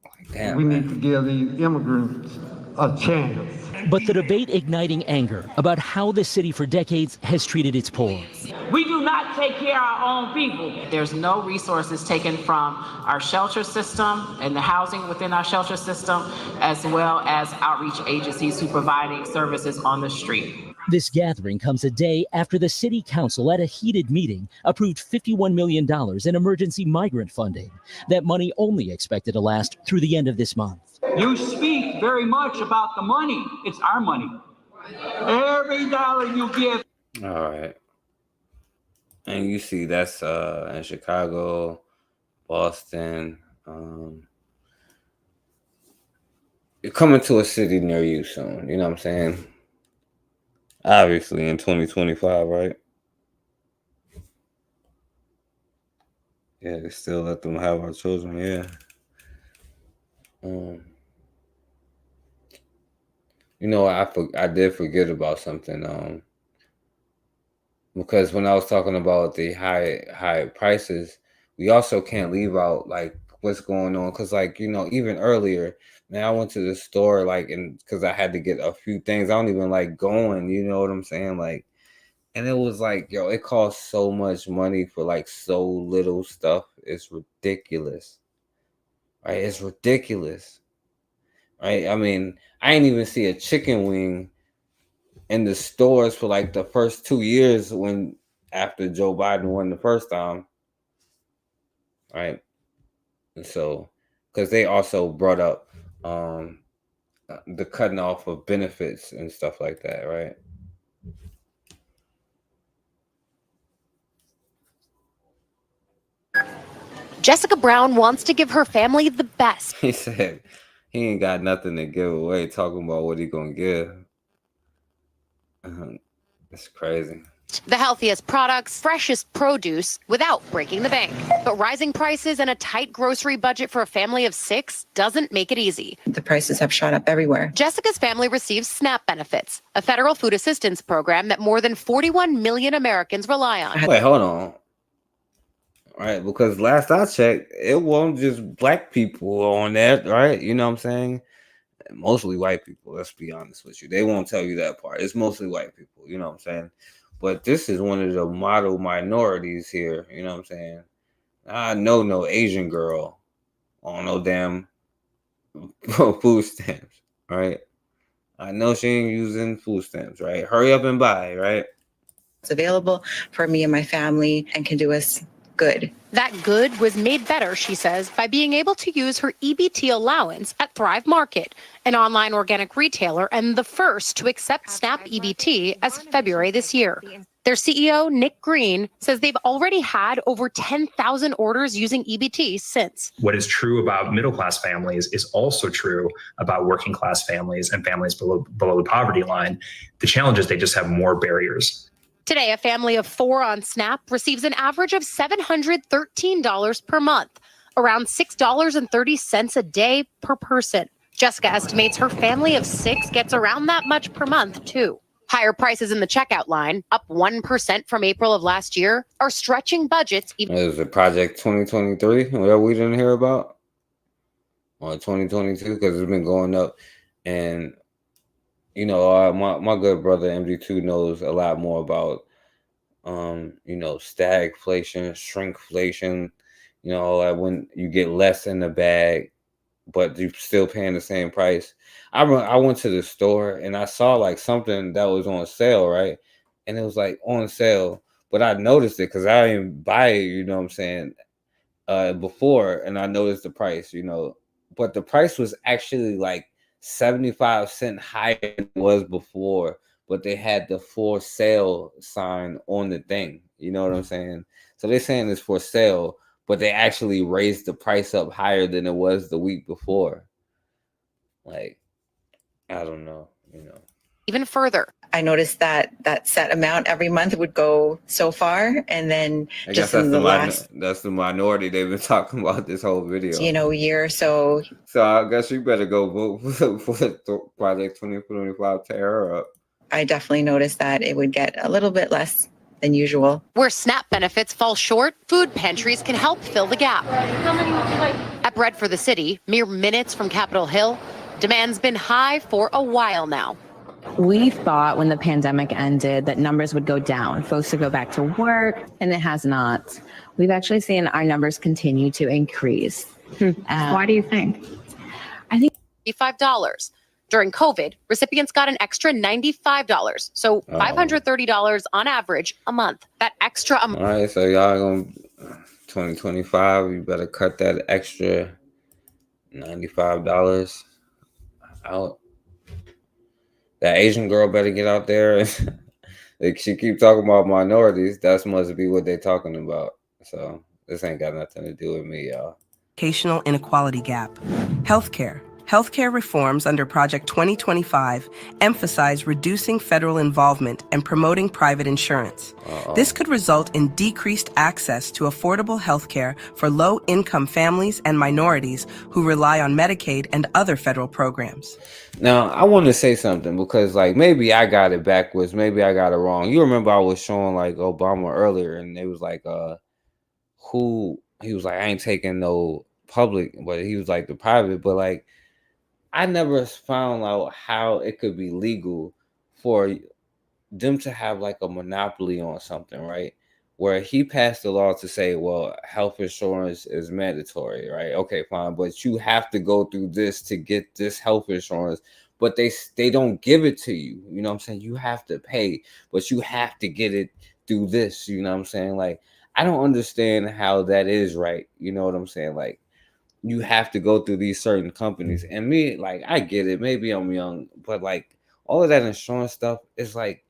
like, damn, we need to give these immigrants a chance. But the debate igniting anger about how the city for decades has treated its poor. We do not take care of our own people. There's no resources taken from our shelter system and the housing within our shelter system, as well as outreach agencies who providing services on the street. This gathering comes a day after the city council at a heated meeting approved $51 million in emergency migrant funding. That money only expected to last through the end of this month. You speak very much about the money. It's our money. Every dollar you give. All right. And you see that's in Chicago, Boston. You're coming to a city near you soon. You know what I'm saying? Obviously in 2025, right? Yeah, they still let them have our children, yeah. You know, I did forget about something. Because when I was talking about the high prices, we also can't leave out like what's going on. Because like, you know, even earlier, man, I went to the store like, and because I had to get a few things. I don't even like going, you know what I'm saying? Like, and it was like, yo, it costs so much money for like so little stuff. It's ridiculous. right? It's ridiculous, right? I mean, I ain't even see a chicken wing in the stores for like the first 2 years after Joe Biden won the first time, right? And so, because they also brought up the cutting off of benefits and stuff like that, right? Jessica Brown wants to give her family the best. He said he ain't got nothing to give away, talking about what he gonna give. It's crazy. The healthiest products, freshest produce without breaking the bank. But rising prices and a tight grocery budget for a family of 6 doesn't make it easy. The prices have shot up everywhere. Jessica's family receives SNAP benefits, a federal food assistance program that more than 41 million Americans rely on. Wait, hold on. Right, because last I checked, it wasn't just black people on that, right? You know what I'm saying? Mostly white people, let's be honest with you. They won't tell you that part. It's mostly white people, you know what I'm saying? But this is one of the model minorities here, you know what I'm saying? I know no Asian girl on no damn food stamps, right? I know she ain't using food stamps, right? Hurry up and buy, right? It's available for me and my family and can do us good. That good was made better, she says, by being able to use her EBT allowance at Thrive Market, an online organic retailer and the first to accept SNAP EBT as February this year. Their CEO, Nick Green, says they've already had over 10,000 orders using EBT since. What is true about middle-class families is also true about working-class families and families below the poverty line. The challenge is they just have more barriers. Today, a family of 4 on SNAP receives an average of $713 per month, around $6.30 a day per person. Jessica estimates her family of 6 gets around that much per month, too. Higher prices in the checkout line, up 1% from April of last year, are stretching budgets. Is it Project 2023 that we didn't hear about? Or 2022? Because it's been going up. And you know, my good brother MD2 knows a lot more about, you know, stagflation, shrinkflation, you know, like when you get less in the bag, but you're still paying the same price. I went to the store and I saw like something that was on sale, right? And it was like on sale, but I noticed it because I didn't buy it, you know what I'm saying, before, and I noticed the price, you know, but the price was actually like 75 cents higher than it was before, but they had the for sale sign on the thing. You know what I'm saying? So they're saying it's for sale, but they actually raised the price up higher than it was the week before. Like, I don't know, you know. Even further. I noticed that that set amount every month would go so far, and then I just guess in the last, that's the minority they've been talking about this whole video. year or so. So I guess you better go vote for the Project 2025, tear her up. I definitely noticed that it would get a little bit less than usual. Where SNAP benefits fall short, food pantries can help fill the gap. How many would you like? At Bread for the City, mere minutes from Capitol Hill, demand's been high for a while now. We thought when the pandemic ended that numbers would go down, folks would go back to work, and it has not. We've actually seen our numbers continue to increase. Why do you think? I think $55. During COVID, recipients got an extra $95, so $530 on average a month. That extra All right, so y'all gonna 2025, you better cut that extra $95 out. That Asian girl better get out there. Like, she keep talking about minorities. That must be what they're talking about. So this ain't got nothing to do with me, y'all. Educational inequality gap. Healthcare. Healthcare reforms under Project 2025 emphasize reducing federal involvement and promoting private insurance. This could result in decreased access to affordable healthcare for low-income families and minorities who rely on Medicaid and other federal programs. Now, I want to say something because, like, maybe I got it backwards. Maybe I got it wrong. You remember I was showing, like, Obama earlier, and it was like, he was like, I ain't taking no public, but he was like the private, but, like, I never found out how it could be legal for them to have like a monopoly on something, right? where he passed a law to say, well, health insurance is mandatory, right? Okay, fine, but you have to go through this to get this health insurance, but they don't give it to you. You know what I'm saying? You have to pay, but you have to get it through this. You know what I'm saying? Like, I don't understand how that is right. You know what I'm saying? Like, you have to go through these certain companies. And me, like, I get it. Maybe I'm young, but like all of that insurance stuff is like,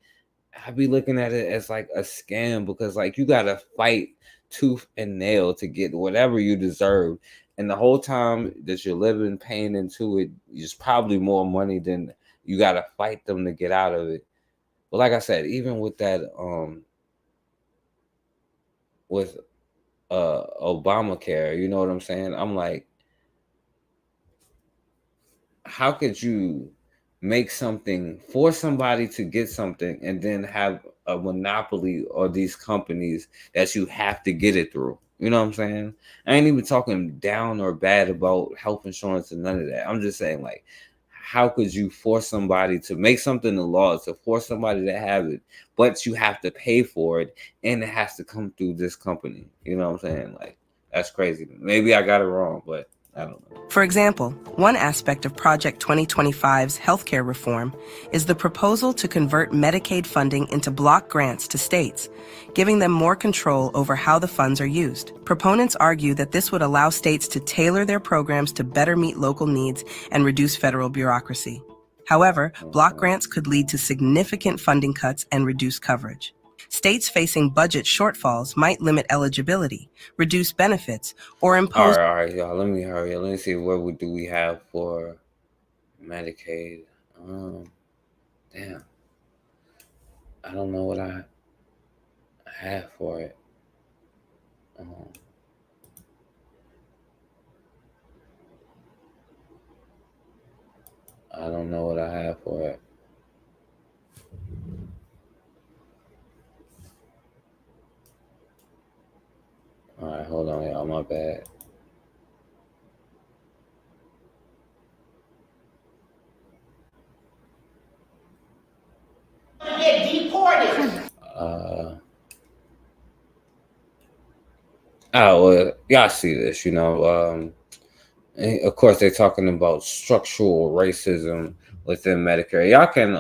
I be looking at it as like a scam, because like you gotta fight tooth and nail to get whatever you deserve. And the whole time that you're living, paying into it, is probably more money than you gotta fight them to get out of it. But like I said, even with that, with Obamacare, you know what I'm saying? I'm like, how could you make something for somebody to get something and then have a monopoly or these companies that you have to get it through? You know what I'm saying? I ain't even talking down or bad about health insurance and none of that. I'm just saying, like, how could you force somebody to make something a law, to force somebody to have it, but you have to pay for it and it has to come through this company? You know what I'm saying? Like, that's crazy. Maybe I got it wrong, but I don't know. For example, one aspect of Project 2025's healthcare reform is the proposal to convert Medicaid funding into block grants to states, giving them more control over how the funds are used. Proponents argue that this would allow states to tailor their programs to better meet local needs and reduce federal bureaucracy. However, block grants could lead to significant funding cuts and reduced coverage. States facing budget shortfalls might limit eligibility, reduce benefits, or impose... All right, y'all. Let me hurry up. Let me see, what do we have for Medicaid? Damn. I don't know what I have for it. I don't know what I have for it. All right, hold on, y'all. My bad. Get deported. Well, y'all see this, you know. Of course, they're talking about structural racism within Medicare. Y'all can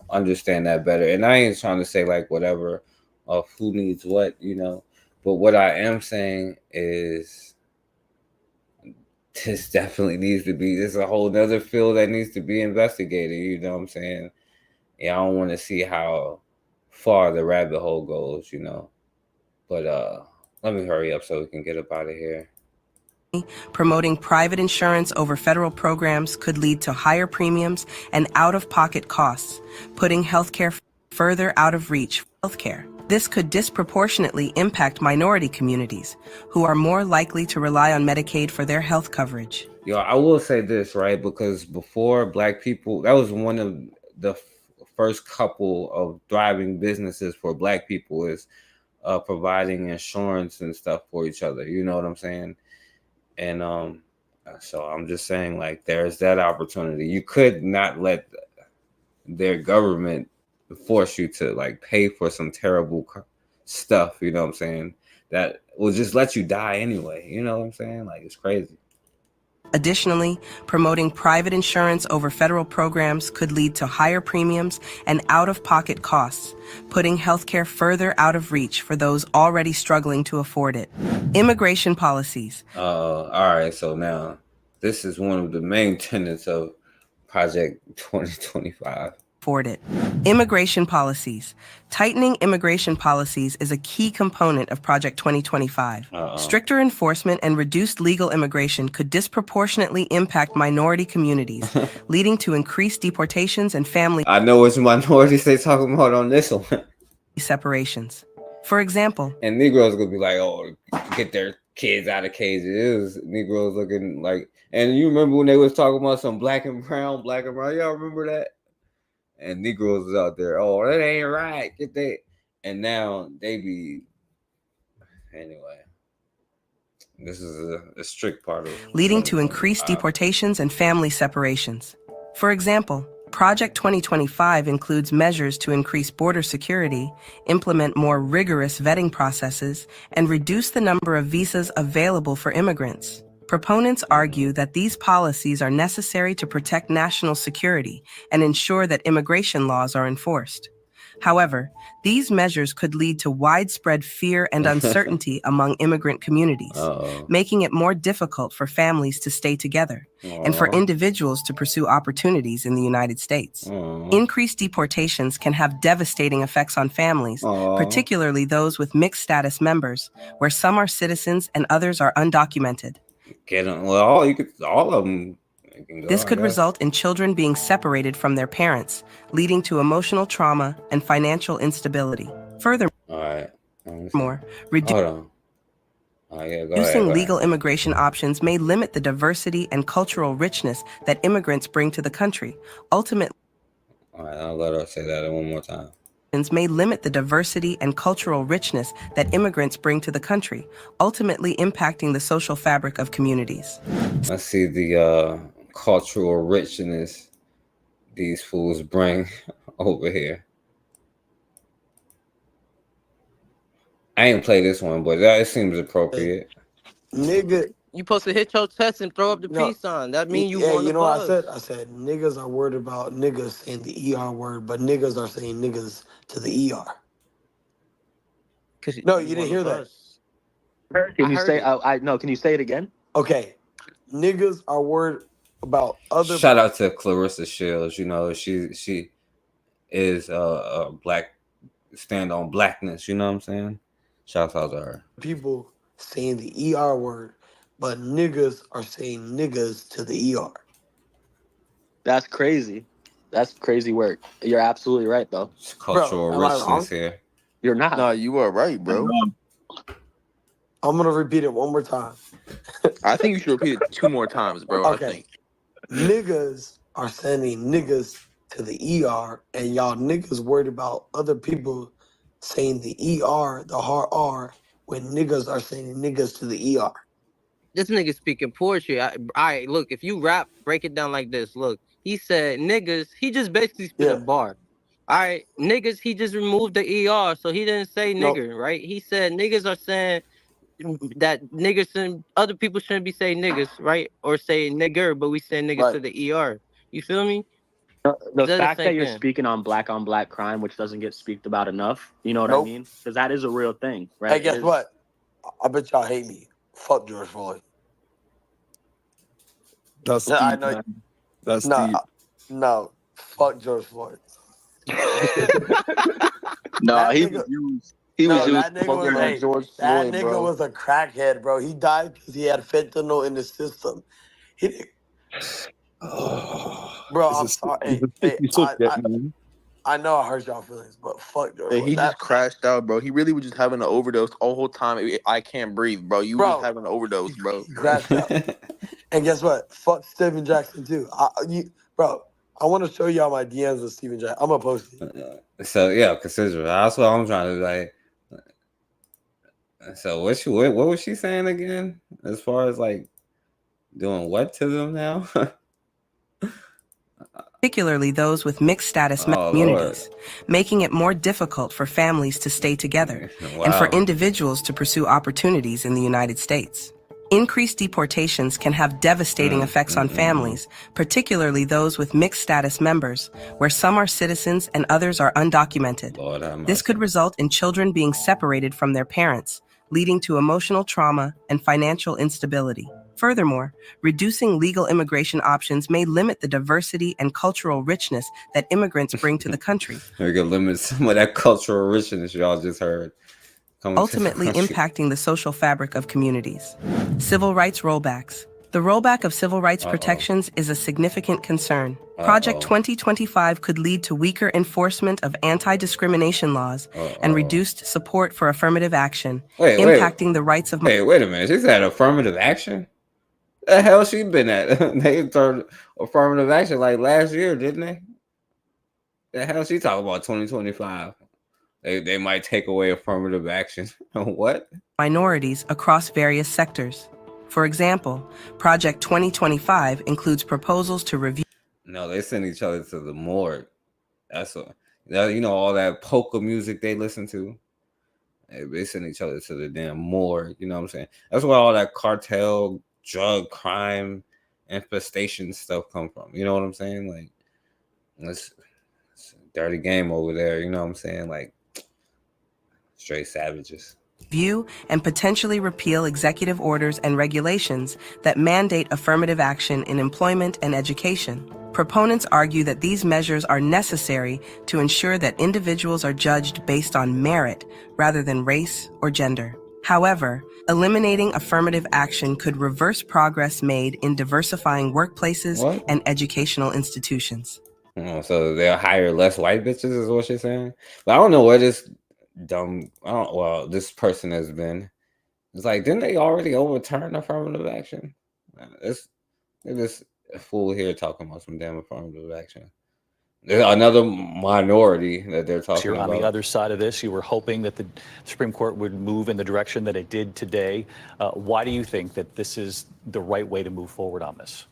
understand that better. And I ain't trying to say like whatever of who needs what, you know. But what I am saying is this definitely needs to be, there's a whole nother field that needs to be investigated, you know what I'm saying? Yeah, I don't want to see how far the rabbit hole goes, you know. But let me hurry up so we can get up out of here. Promoting private insurance over federal programs could lead to higher premiums and out-of-pocket costs, putting healthcare further out of reach for healthcare. This could disproportionately impact minority communities, who are more likely to rely on Medicaid for their health coverage. Yo, I will say this, right? Because before Black people, that was one of the first couple of thriving businesses for Black people, is providing insurance and stuff for each other. You know what I'm saying? And so I'm just saying, like, there's that opportunity. You could not let their government force you to like pay for some terrible stuff, you know what I'm saying, that will just let you die anyway, you know what I'm saying? Like, it's crazy. Additionally, promoting private insurance over federal programs could lead to higher premiums and out-of-pocket costs, putting healthcare further out of reach for those already struggling to afford it. Immigration policies. All right, so now this is one of the main tenets of Project 2025. Immigration policies. Tightening immigration policies is a key component of Project 2025. Stricter enforcement and reduced legal immigration could disproportionately impact minority communities, leading to increased deportations and family... I know which minorities they talking about on this one. Separations. For example... And Negroes gonna be like, oh, get their kids out of cages. It was Negroes looking like... And you remember when they was talking about some black and brown? Y'all remember that? And Negroes was out there, oh, that ain't right, get that. And now they be, anyway, this is a strict part of it. Leading to increased deportations and family separations. For example, Project 2025 includes measures to increase border security, implement more rigorous vetting processes, and reduce the number of visas available for immigrants. Proponents argue that these policies are necessary to protect national security and ensure that immigration laws are enforced. However, these measures could lead to widespread fear and uncertainty among immigrant communities, making it more difficult for families to stay together and for individuals to pursue opportunities in the United States. Increased deportations can have devastating effects on families, particularly those with mixed status members, where some are citizens and others are undocumented. All of them. This could result in children being separated from their parents, leading to emotional trauma and financial instability. Furthermore, reducing legal immigration options may limit the diversity and cultural richness that immigrants bring to the country. Ultimately, I'll let her say that one more time. May limit the diversity and cultural richness that immigrants bring to the country, ultimately impacting the social fabric of communities. I see the cultural richness these fools bring over here. I ain't play this one, but it seems appropriate. Nigga, you supposed to hit your chest and throw up the peace sign. That means you want you know what I said niggas are worried about niggas saying the ER word, but niggas are saying niggas to the ER. No, you didn't hear that. Can you say can you say it again? Okay. Niggas are worried about other. Shout out to Clarissa Shields. You know, she is a black, stand on blackness, you know what I'm saying? Shout out to her. People saying the ER word, but niggas are saying niggas to the ER. That's crazy. That's crazy work. You're absolutely right, though. It's cultural richness here. You're not. No, you are right, bro. I'm gonna repeat it one more time. I think you should repeat it 2 more times, bro. Okay. I think. Niggas are sending niggas to the ER, and y'all niggas worried about other people saying the ER, the hard R, when niggas are saying niggas to the ER. This nigga speaking poetry. All right, look, if you rap, break it down like this. Look, he said niggas, he just basically spit a bar. All right, niggas, he just removed the ER, so he didn't say nigger, right? He said niggas are saying that niggas, other people shouldn't be saying niggas, right? Or say nigger, but we say niggas to the ER. You feel me? The fact that you're speaking on black crime, which doesn't get speaked about enough, you know what I mean? Because that is a real thing, right? Hey, guess what? I bet y'all hate me. Fuck George Floyd. That's no, deep, I know. man. That's no, deep. No, fuck George Floyd. No, he was used. He was used. That nigga was a crackhead, bro. He died because he had fentanyl in the system. Bro, I'm sorry. I know I hurt y'all feelings, but fuck George. He just crashed out, bro. He really was just having an overdose all whole time. I can't breathe, bro. You were just having an overdose, bro. Crashed out. And guess what? Fuck Steven Jackson too. Bro, I want to show y'all my DMs with Steven Jackson. I'm gonna post it. So yeah, consider that's what I'm trying to like. So what was she saying again? As far as like doing what to them now? Particularly those with mixed status communities, making it more difficult for families to stay together and for individuals to pursue opportunities in the United States. Increased deportations can have devastating effects on families, particularly those with mixed status members, where some are citizens and others are undocumented. This could result in children being separated from their parents, leading to emotional trauma and financial instability. Furthermore, reducing legal immigration options may limit the diversity and cultural richness that immigrants bring to the country. We're gonna limit some of that cultural richness y'all just heard. Ultimately impacting the social fabric of communities. Civil rights rollbacks. The rollback of civil rights protections is a significant concern. Project 2025 could lead to weaker enforcement of anti-discrimination laws and reduced support for affirmative action, impacting the rights of... Wait a minute. She said affirmative action? The hell she been at? They turned affirmative action like last year, didn't they? The hell she talking about 2025? They might take away affirmative action. What? Minorities across various sectors. For example, Project 2025 includes proposals to review... No, they send each other to the morgue. That's what, you know, all that polka music they listen to. They send each other to the damn morgue. You know what I'm saying? That's where all that cartel, drug, crime, infestation stuff come from. You know what I'm saying? Like, it's a dirty game over there. You know what I'm saying? Like, straight savages. View and potentially repeal executive orders and regulations that mandate affirmative action in employment and education. Proponents argue that these measures are necessary to ensure that individuals are judged based on merit rather than race or gender. However, eliminating affirmative action could reverse progress made in diversifying workplaces and educational institutions. Oh, so they'll hire less white bitches is what you're saying? But I don't know what this this person has been. It's like, didn't they already overturn affirmative action? They're just a fool here talking about some damn affirmative action. There's another minority that they're talking You're about. on the other side of this. You were hoping that the Supreme Court would move in the direction that it did today. Why do you think that this is the right way to move forward on this?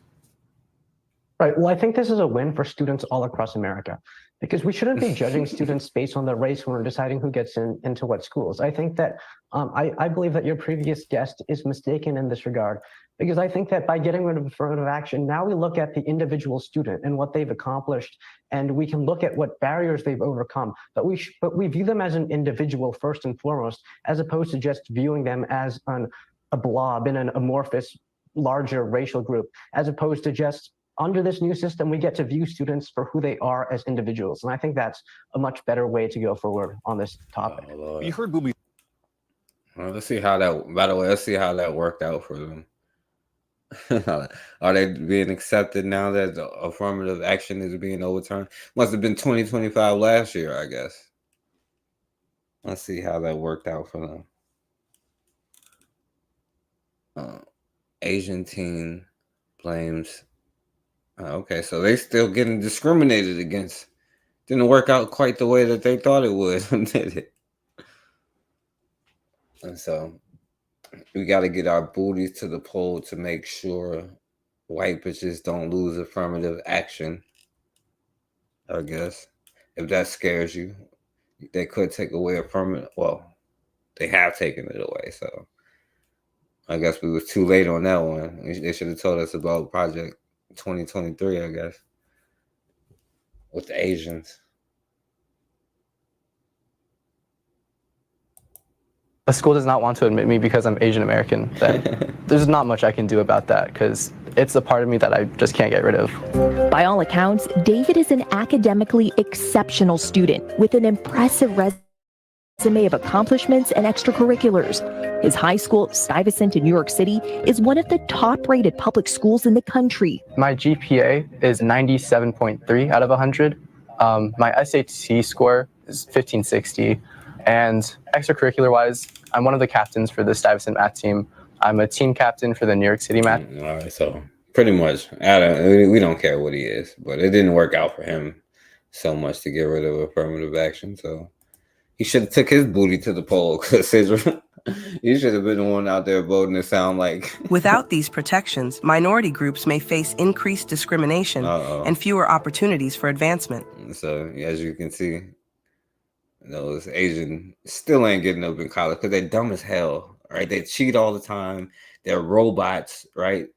Right. Well, I think this is a win for students all across America, because we shouldn't be judging students based on their race when we're deciding who gets into what schools. I think that I believe that your previous guest is mistaken in this regard, because I think that by getting rid of affirmative action, now we look at the individual student and what they've accomplished, and we can look at what barriers they've overcome. But we view them as an individual first and foremost, as opposed to just viewing them as a blob in an amorphous, larger racial group, as opposed to just under this new system, we get to view students for who they are as individuals. And I think that's a much better way to go forward on this topic. Oh, you heard Booby. Well, let's see how that, by the way, let's see how that worked out for them. Are they being accepted now that the affirmative action is being overturned? Must have been 2025 last year, I guess. Let's see how that worked out for them. Asian teen blames. Okay, so they still getting discriminated against. Didn't work out quite the way that they thought it would, did it? And so we got to get our booties to the poll to make sure white bitches don't lose affirmative action. I guess if that scares you, they could take away affirmative. Well, they have taken it away, so I guess we was too late on that one. They should have told us about Project 2023, I guess, with the Asians. A school does not want to admit me because I'm Asian American, then there's not much I can do about that, because it's a part of me that I just can't get rid of. By all accounts, David is an academically exceptional student with an impressive resume of accomplishments and extracurriculars. His high school, Stuyvesant in New York City, is one of the top-rated public schools in the country. My GPA is 97.3 out of 100. My SAT score is 1560. And extracurricular-wise, I'm one of the captains for the Stuyvesant math team. I'm a team captain for the New York City math. All right, so pretty much, we don't care what he is, but it didn't work out for him so much to get rid of affirmative action. So he should have took his booty to the poll, because he should have been the one out there voting to sound like. Without these protections, minority groups may face increased discrimination and fewer opportunities for advancement. So as you can see, those Asian still ain't getting up in college because they're dumb as hell, right? They cheat all the time. They're robots, right?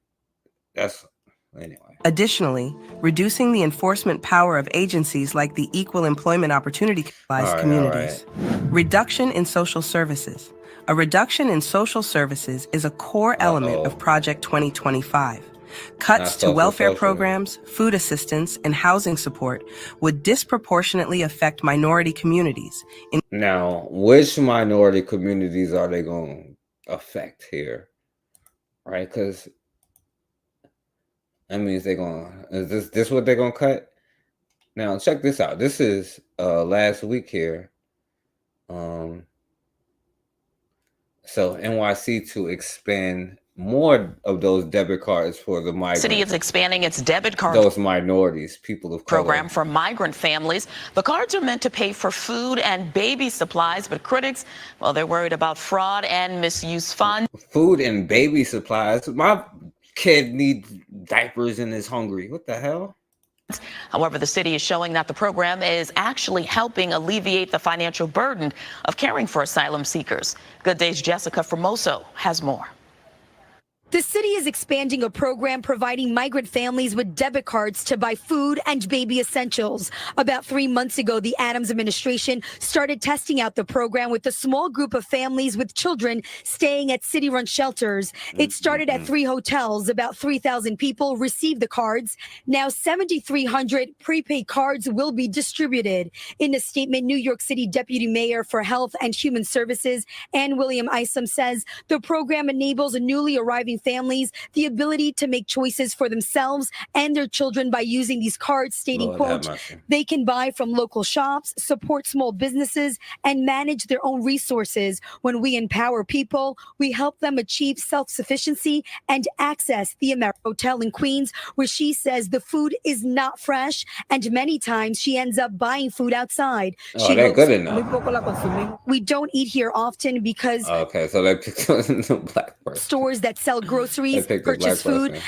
Anyway. Additionally, reducing the enforcement power of agencies like the Equal Employment Opportunity communities. Reduction in social services. A reduction in social services is a core element of Project 2025. Cuts to welfare programs, food assistance, and housing support would disproportionately affect minority communities. Now, which minority communities are they going to affect here? Right? Because that means is this what they're going to cut? Now, check this out. This is last week here. So NYC to expand more of those debit cards for the migrants. City is expanding its debit card Those minorities, people of color. program for migrant families. The cards are meant to pay for food and baby supplies, but critics, well, they're worried about fraud and misuse funds. Food and baby supplies. My kid needs diapers and is hungry. What the hell? However, the city is showing that the program is actually helping alleviate the financial burden of caring for asylum seekers. Good Day's Jessica Formoso has more. The city is expanding a program providing migrant families with debit cards to buy food and baby essentials. About 3 months ago, the Adams administration started testing out the program with a small group of families with children staying at city-run shelters. It started at 3 hotels. About 3,000 people received the cards. Now 7,300 prepaid cards will be distributed. In a statement, New York City Deputy Mayor for Health and Human Services, Ann William Isom, says the program enables newly arriving families the ability to make choices for themselves and their children by using these cards, stating, quote, they can buy from local shops, support small businesses, and manage their own resources. When we empower people, we help them achieve self-sufficiency and access the American Hotel in Queens, where she says the food is not fresh, and many times she ends up buying food outside. Oh, they're good enough. We don't eat here often because okay, so they picked the black person. Stores that sell groceries, purchase food.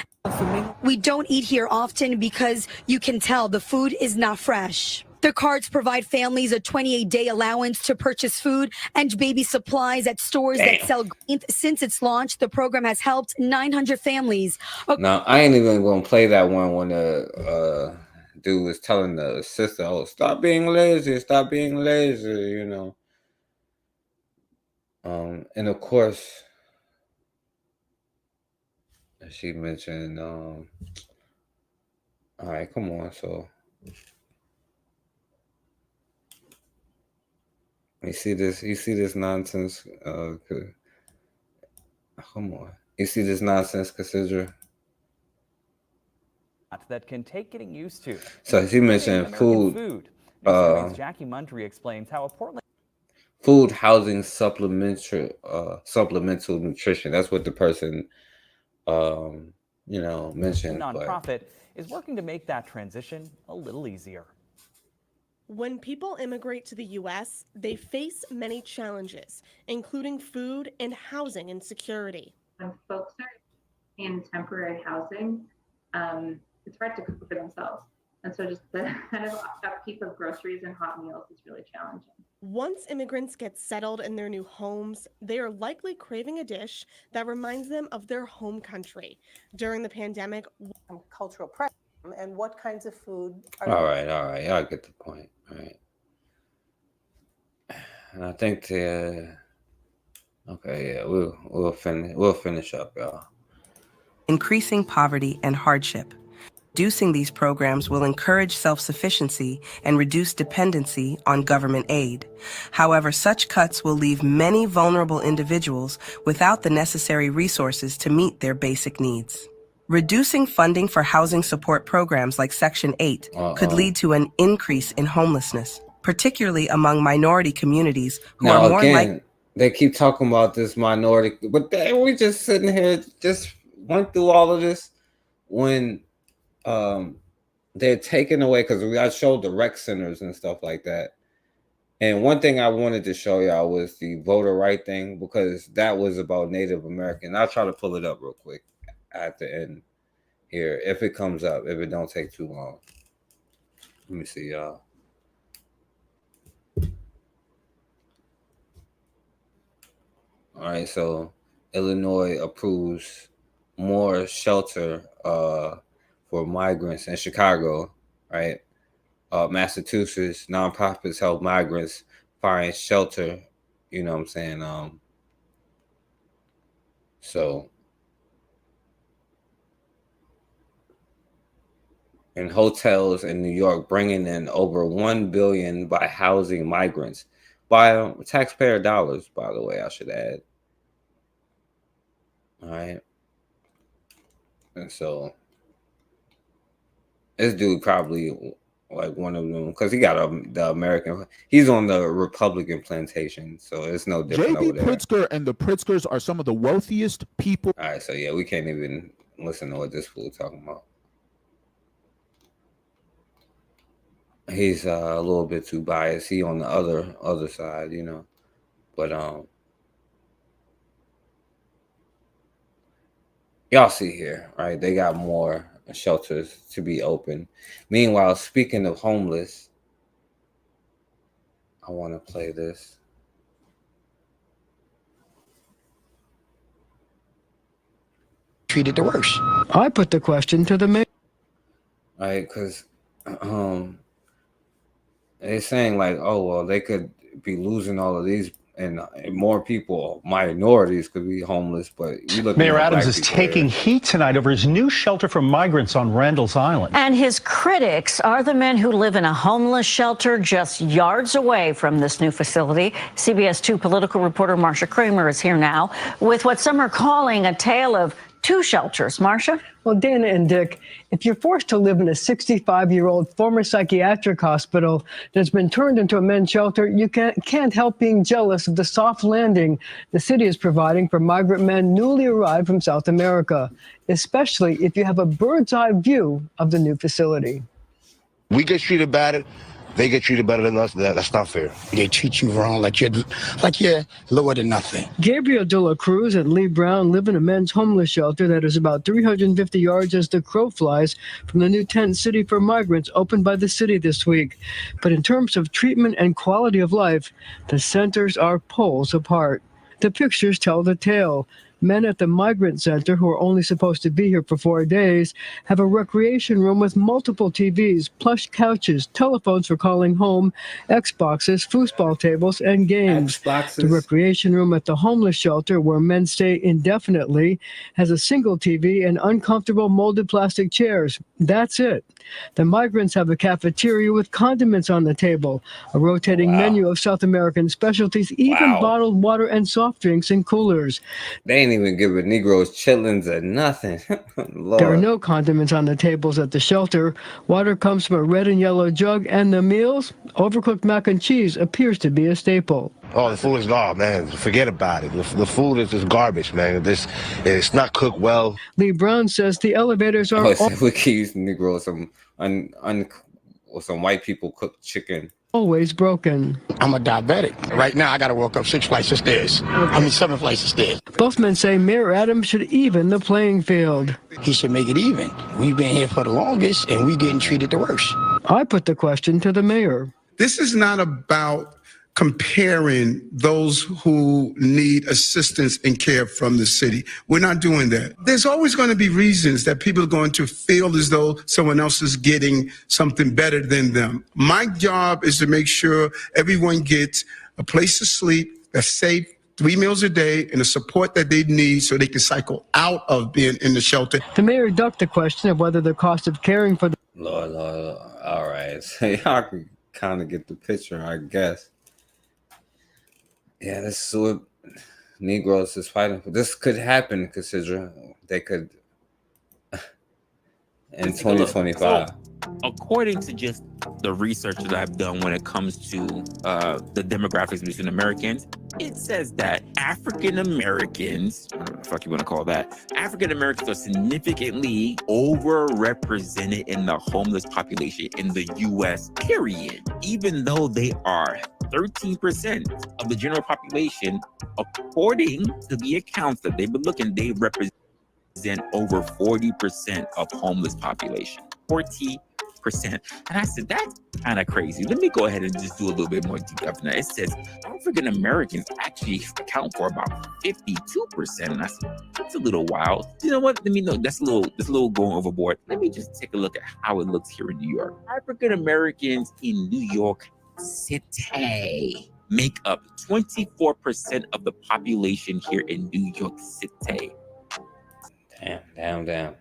We don't eat here often because you can tell the food is not fresh. The cards provide families a 28-day allowance to purchase food and baby supplies at stores that sell. Since its launch, the program has helped 900 families. Now, I ain't even going to play that one when the dude was telling the sister, oh, stop being lazy, you know. And of course, she mentioned, all right, come on. So you see this nonsense. Come on. You see this nonsense, Cassandra? That can take getting used to. So she mentioned food. Jackie Mundry explains how a Portland food, housing, supplemental nutrition. That's what the person mentioned. Nonprofit is working to make that transition a little easier. When people immigrate to the U.S., they face many challenges, including food and housing insecurity. When folks are in temporary housing, it's hard to cook for themselves. And so just the kind of upkeep of groceries and hot meals is really challenging. Once immigrants get settled in their new homes, they are likely craving a dish that reminds them of their home country. During the pandemic, cultural pressure and what kinds of food are all right, y'all get the point. All right. And I think we'll finish up, y'all. Increasing poverty and hardship. Reducing these programs will encourage self-sufficiency and reduce dependency on government aid. However, such cuts will leave many vulnerable individuals without the necessary resources to meet their basic needs. Reducing funding for housing support programs like Section 8 could lead to an increase in homelessness, particularly among minority communities who are more likely. They keep talking about this minority, but we just sitting here, just went through all of this when they're taking away, because I showed the rec centers and stuff like that. And one thing I wanted to show y'all was the voter right thing, because that was about Native American. I'll try to pull it up real quick at the end here, if it comes up, if it don't take too long. Let me see, y'all. All right, so Illinois approves more shelter for migrants in Chicago, right? Massachusetts, nonprofits help migrants find shelter, you know what I'm saying? So, and hotels in New York bringing in over $1 billion by housing migrants, by taxpayer dollars, by the way, I should add. All right. And so this dude probably like one of them, because he got the American, he's on the Republican plantation, so it's no different over there. Pritzker and the Pritzkers are some of the wealthiest people. All right, so yeah, we can't even listen to what this fool talking about. He's a little bit too biased. He on the other side, you know. But y'all see here, right? They got more shelters to be open. Meanwhile, speaking of homeless, I want to play this. Treated the worst. I put the question to the mayor. Right, because they're saying like, oh well, they could be losing all of these, and more people, minorities, could be homeless. But you look. Mayor Adams is taking heat tonight over his new shelter for migrants on Randall's Island. And his critics are the men who live in a homeless shelter just yards away from this new facility. CBS 2 political reporter Marsha Kramer is here now with what some are calling a tale of two shelters. Marsha? Well, Dana and Dick, if you're forced to live in a 65-year-old former psychiatric hospital that's been turned into a men's shelter, you can't help being jealous of the soft landing the city is providing for migrant men newly arrived from South America, especially if you have a bird's eye view of the new facility. We get treated better. They get treated better than us. That's not fair. They treat you wrong like you're lower than nothing. Gabriel De La Cruz and Lee Brown live in a men's homeless shelter that is about 350 yards as the crow flies from the new tent city for migrants opened by the city this week. But in terms of treatment and quality of life, the centers are poles apart. The pictures tell the tale. Men at the migrant center, who are only supposed to be here for 4 days, have a recreation room with multiple TVs, plush couches, telephones for calling home, Xboxes, foosball tables, and games. The recreation room at the homeless shelter, where men stay indefinitely, has a single TV and uncomfortable molded plastic chairs. That's it. The migrants have a cafeteria with condiments on the table, a rotating menu of South American specialties, even bottled water and soft drinks in coolers. They ain't even giving Negroes chitlins or nothing. There are no condiments on the tables at the shelter. Water comes from a red and yellow jug, and the meals, overcooked mac and cheese, appears to be a staple. Oh, the food is garbage, man. Forget about it. The food is just garbage, man. It's not cooked well. Lee Brown says the elevators are we can use Negroes some or some white people cooked chicken. Always broken. I'm a diabetic. Right now, I got to walk up 7 flights of stairs. Both men say Mayor Adams should even the playing field. He should make it even. We've been here for the longest, and we're getting treated the worst. I put the question to the mayor. This is not about comparing those who need assistance and care from the city. We're not doing that. There's always going to be reasons that people are going to feel as though someone else is getting something better than them. My job is to make sure everyone gets a place to sleep that's safe, 3 meals a day, and the support that they need so they can cycle out of being in the shelter. The mayor ducked the question of whether the cost of caring for the... Lord. All right. So y'all can kind of get the picture, I guess. Yeah, this is what Negroes is fighting for. This could happen, considering they could in 2025. According to just the research that I've done when it comes to the demographics between Americans, it says that African Americans, what the fuck you want to call that, African Americans are significantly overrepresented in the homeless population in the U.S., period. Even though they are 13% of the general population, according to the accounts that they've been looking, they represent over 40% of homeless population. 40%. And I said, that's kind of crazy. Let me go ahead and just do a little bit more deep dive. It says African Americans actually account for about 52%. And I said, that's a little wild. You know what? Let me know. That's a little going overboard. Let me just take a look at how it looks here in New York. African Americans in New York City make up 24% of the population here in New York City. Damn.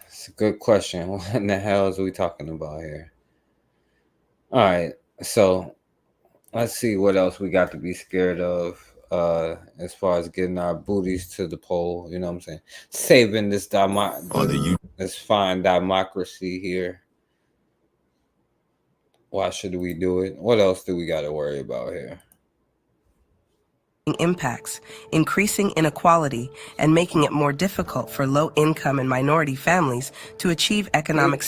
It's a good question. What in the hell is we talking about here? All right, so let's see what else we got to be scared of as far as getting our booties to the poll. You know what I'm saying? Saving this this fine democracy here. Why should we do it? What else do we got to worry about here? Impacts, increasing inequality, and making it more difficult for low-income and minority families to achieve economic...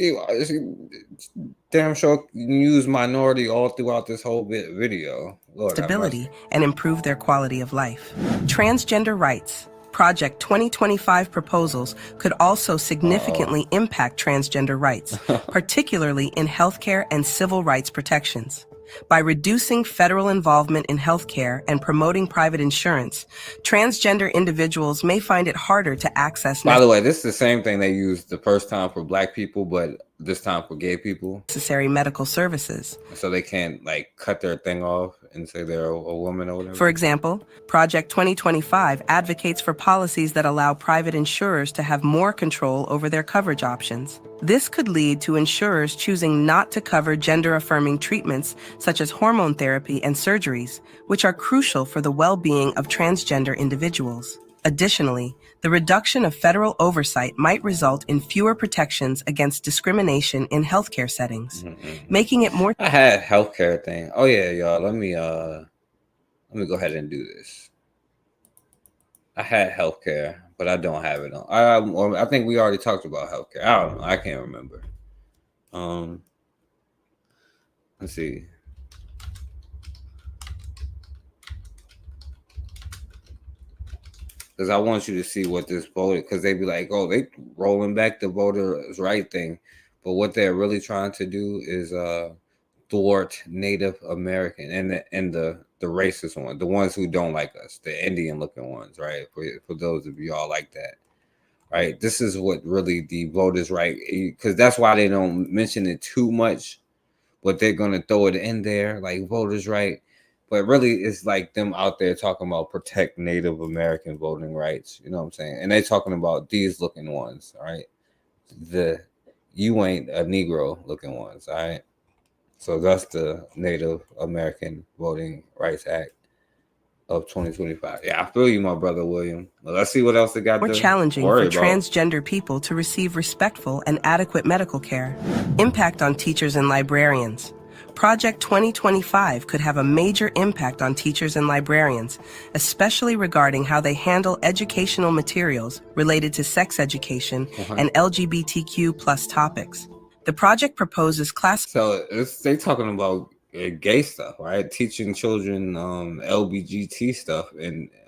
Damn sure you can use minority all throughout this whole video. Lord, stability and improve their quality of life. Transgender rights, Project 2025 proposals could also significantly impact transgender rights, particularly in healthcare and civil rights protections. By reducing federal involvement in healthcare and promoting private insurance, transgender individuals may find it harder to access By the way, this is the same thing they used the first time for black people, but this time for gay people. Necessary medical services. So they can't like cut their thing off and say they're a woman or whatever. For example, Project 2025 advocates for policies that allow private insurers to have more control over their coverage options. This could lead to insurers choosing not to cover gender-affirming treatments such as hormone therapy and surgeries, which are crucial for the well-being of transgender individuals. Additionally, the reduction of federal oversight might result in fewer protections against discrimination in healthcare settings, making it more. I had healthcare thing. Oh yeah, y'all. Let me go ahead and do this. I had healthcare, but I don't have it on. I think we already talked about healthcare. I don't know. I can't remember. Let's see. Because I want you to see what this voter, because they be like, oh, they rolling back the voters' right thing. But what they're really trying to do is thwart Native American and the racist ones, the ones who don't like us, the Indian looking ones, right? For those of you all like that, right? This is what really the voters' right, because that's why they don't mention it too much, but they're going to throw it in there like voters' right. But really, it's like them out there talking about protect Native American voting rights. You know what I'm saying? And they talking about these looking ones, all right? You ain't a Negro looking ones, all right? So that's the Native American Voting Rights Act of 2025. Yeah, I feel you, my brother William. Well, let's see what else they got. More challenging for transgender people to receive respectful and adequate medical care. Impact on teachers and librarians. Project 2025 could have a major impact on teachers and librarians, especially regarding how they handle educational materials related to sex education and LGBTQ plus topics. The project proposes class. So they talking about gay stuff, right? Teaching children LBGT stuff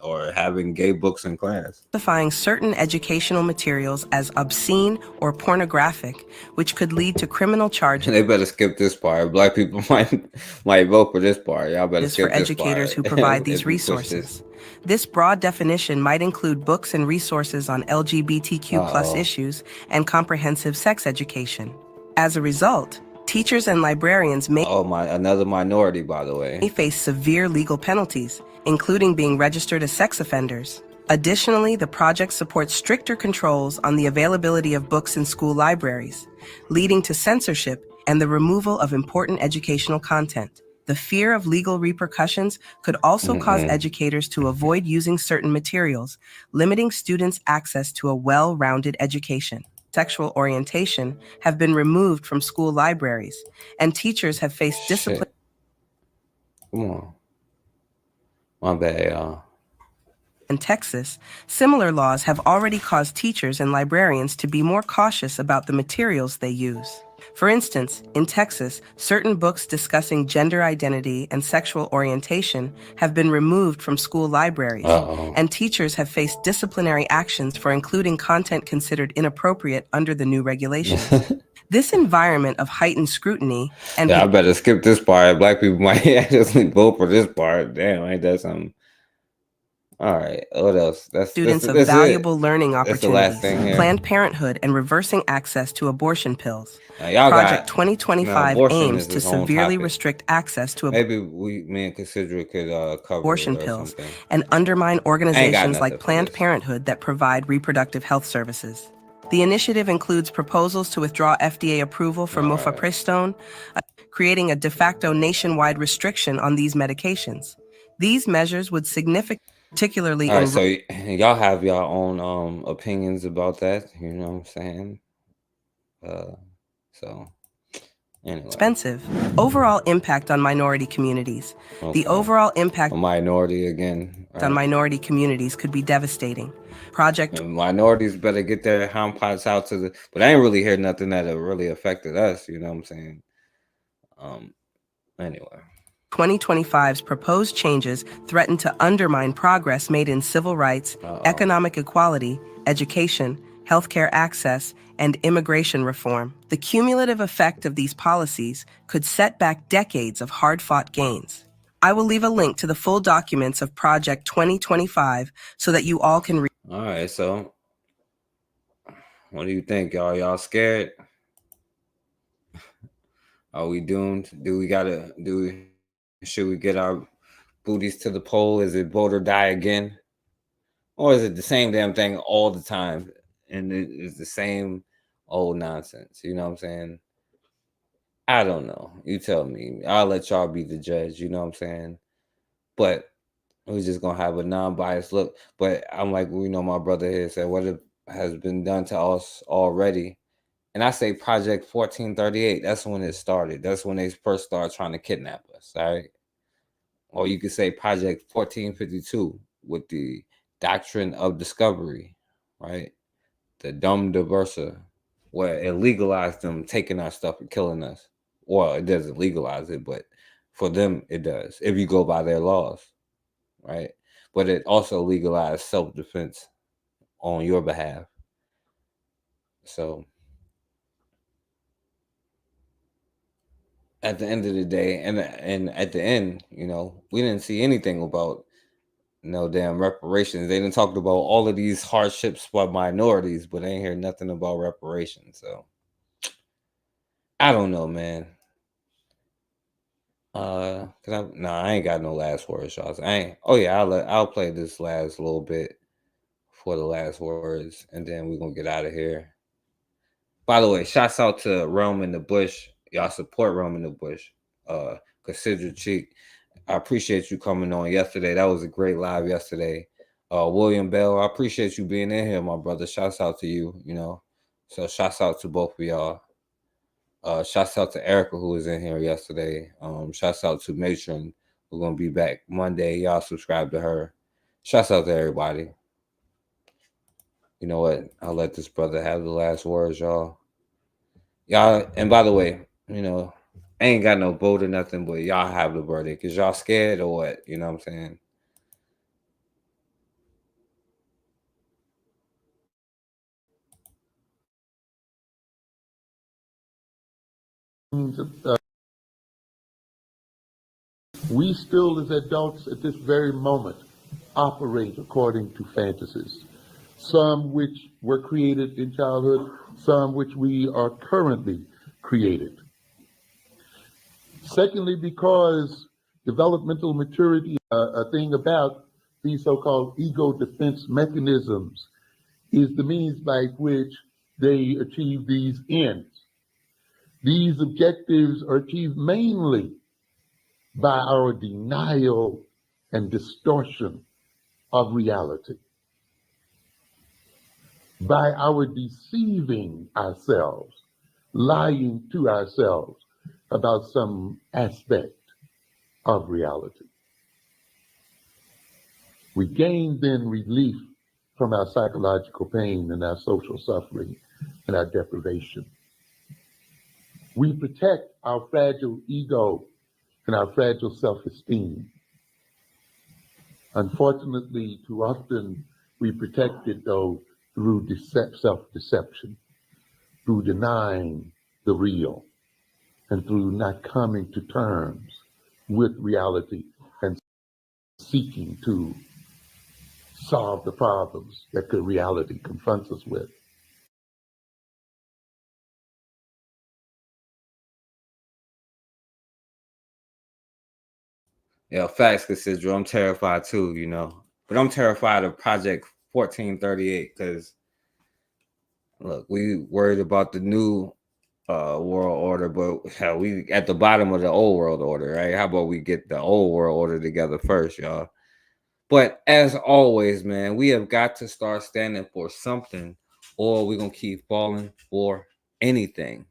or having gay books in class. Classifying certain educational materials as obscene or pornographic, which could lead to criminal charges. They better skip this part. Black people might vote for this part. Y'all better skip this part. For educators who provide these resources. This broad definition might include books and resources on LGBTQ plus issues and comprehensive sex education. As a result, teachers and librarians may another minority, by the way, face severe legal penalties, including being registered as sex offenders. Additionally, the project supports stricter controls on the availability of books in school libraries, leading to censorship and the removal of important educational content. The fear of legal repercussions could also cause educators to avoid using certain materials, limiting students' access to a well-rounded education. Sexual orientation have been removed from school libraries, and teachers have faced discipline. Come on. My bad, y'all. In Texas, similar laws have already caused teachers and librarians to be more cautious about the materials they use. For instance, in Texas, certain books discussing gender identity and sexual orientation have been removed from school libraries, and teachers have faced disciplinary actions for including content considered inappropriate under the new regulations. This environment of heightened scrutiny and I better skip this part. Black people might actually vote for this part. Damn, ain't that something? All right, what else? Students of valuable learning opportunities, Planned Parenthood, and reversing access to abortion pills. Project 2025 aims to severely restrict access to maybe me and Cassandra could cover abortion pills and undermine organizations like Planned Parenthood that provide reproductive health services. The initiative includes proposals to withdraw FDA approval for mifepristone, creating a de facto nationwide restriction on these medications. These measures would particularly all right, so y'all have your own opinions about that, you know what I'm saying? So anyway. Expensive. Overall impact on minority communities. The overall impact minority again on minority communities could be devastating. Minorities better get their hand pots out to the, but I ain't really heard nothing that really affected us, you know what I'm saying? Anyway. 2025's proposed changes threaten to undermine progress made in civil rights, economic equality, education, healthcare access, and immigration reform. The cumulative effect of these policies could set back decades of hard-fought gains. I will leave a link to the full documents of Project 2025 so that you all can read. All right, so what do you think, y'all? Y'all scared? Are we doomed? Should we get our booties to the poll? Is it vote or die again? Or is it the same damn thing all the time? And it is the same old nonsense. You know what I'm saying? I don't know. You tell me. I'll let y'all be the judge. You know what I'm saying? But we're just going to have a non-biased look. But I'm like, my brother here said, what has been done to us already? And I say Project 1438. That's when it started. That's when they first started trying to kidnap us. All right. Or you could say Project 1452 with the doctrine of discovery, right? The dumb diversa, where it legalized them taking our stuff and killing us. Well, it doesn't legalize it, but for them, it does, if you go by their laws, right? But it also legalized self-defense on your behalf. So at the end of the day, and at the end, we didn't see anything about no damn reparations. They didn't talk about all of these hardships by minorities, but I ain't hear nothing about reparations. So I don't know, man. I ain't got no last words, y'all. I'll play this last little bit for the last words, and then we're gonna get out of here. By the way, shouts out to Realm in the Bush. Y'all support Realm in the Bush. Cassandra Cheek, I appreciate you coming on yesterday. That was a great live yesterday. William Bell, I appreciate you being in here, my brother. Shouts out to you, So shouts out to both of y'all. Shouts out to Erica, who was in here yesterday. Shouts out to Matron, who's going to be back Monday. Y'all subscribe to her. Shouts out to everybody. You know what? I'll let this brother have the last words, y'all. Y'all, and by the way, I ain't got no vote or nothing, but y'all have the verdict. Is y'all scared or what? You know what I'm saying? We still, as adults at this very moment, operate according to fantasies, some which were created in childhood, some which we are currently created. Secondly, because developmental maturity, a thing about these so-called ego defense mechanisms, is the means by which they achieve these ends. These objectives are achieved mainly by our denial and distortion of reality, by our deceiving ourselves, lying to ourselves about some aspect of reality. We gain then relief from our psychological pain and our social suffering and our deprivation. We protect our fragile ego and our fragile self-esteem. Unfortunately, too often we protect it, though, through self-deception, through denying the real, and through not coming to terms with reality and seeking to solve the problems that the reality confronts us with. Yeah, facts, Cassandra. I'm terrified too, But I'm terrified of Project 1438 because, look, we worried about the new world order, but we at the bottom of the old world order, right? How about we get the old world order together first, y'all? But as always, man, we have got to start standing for something, or we're going to keep falling for anything.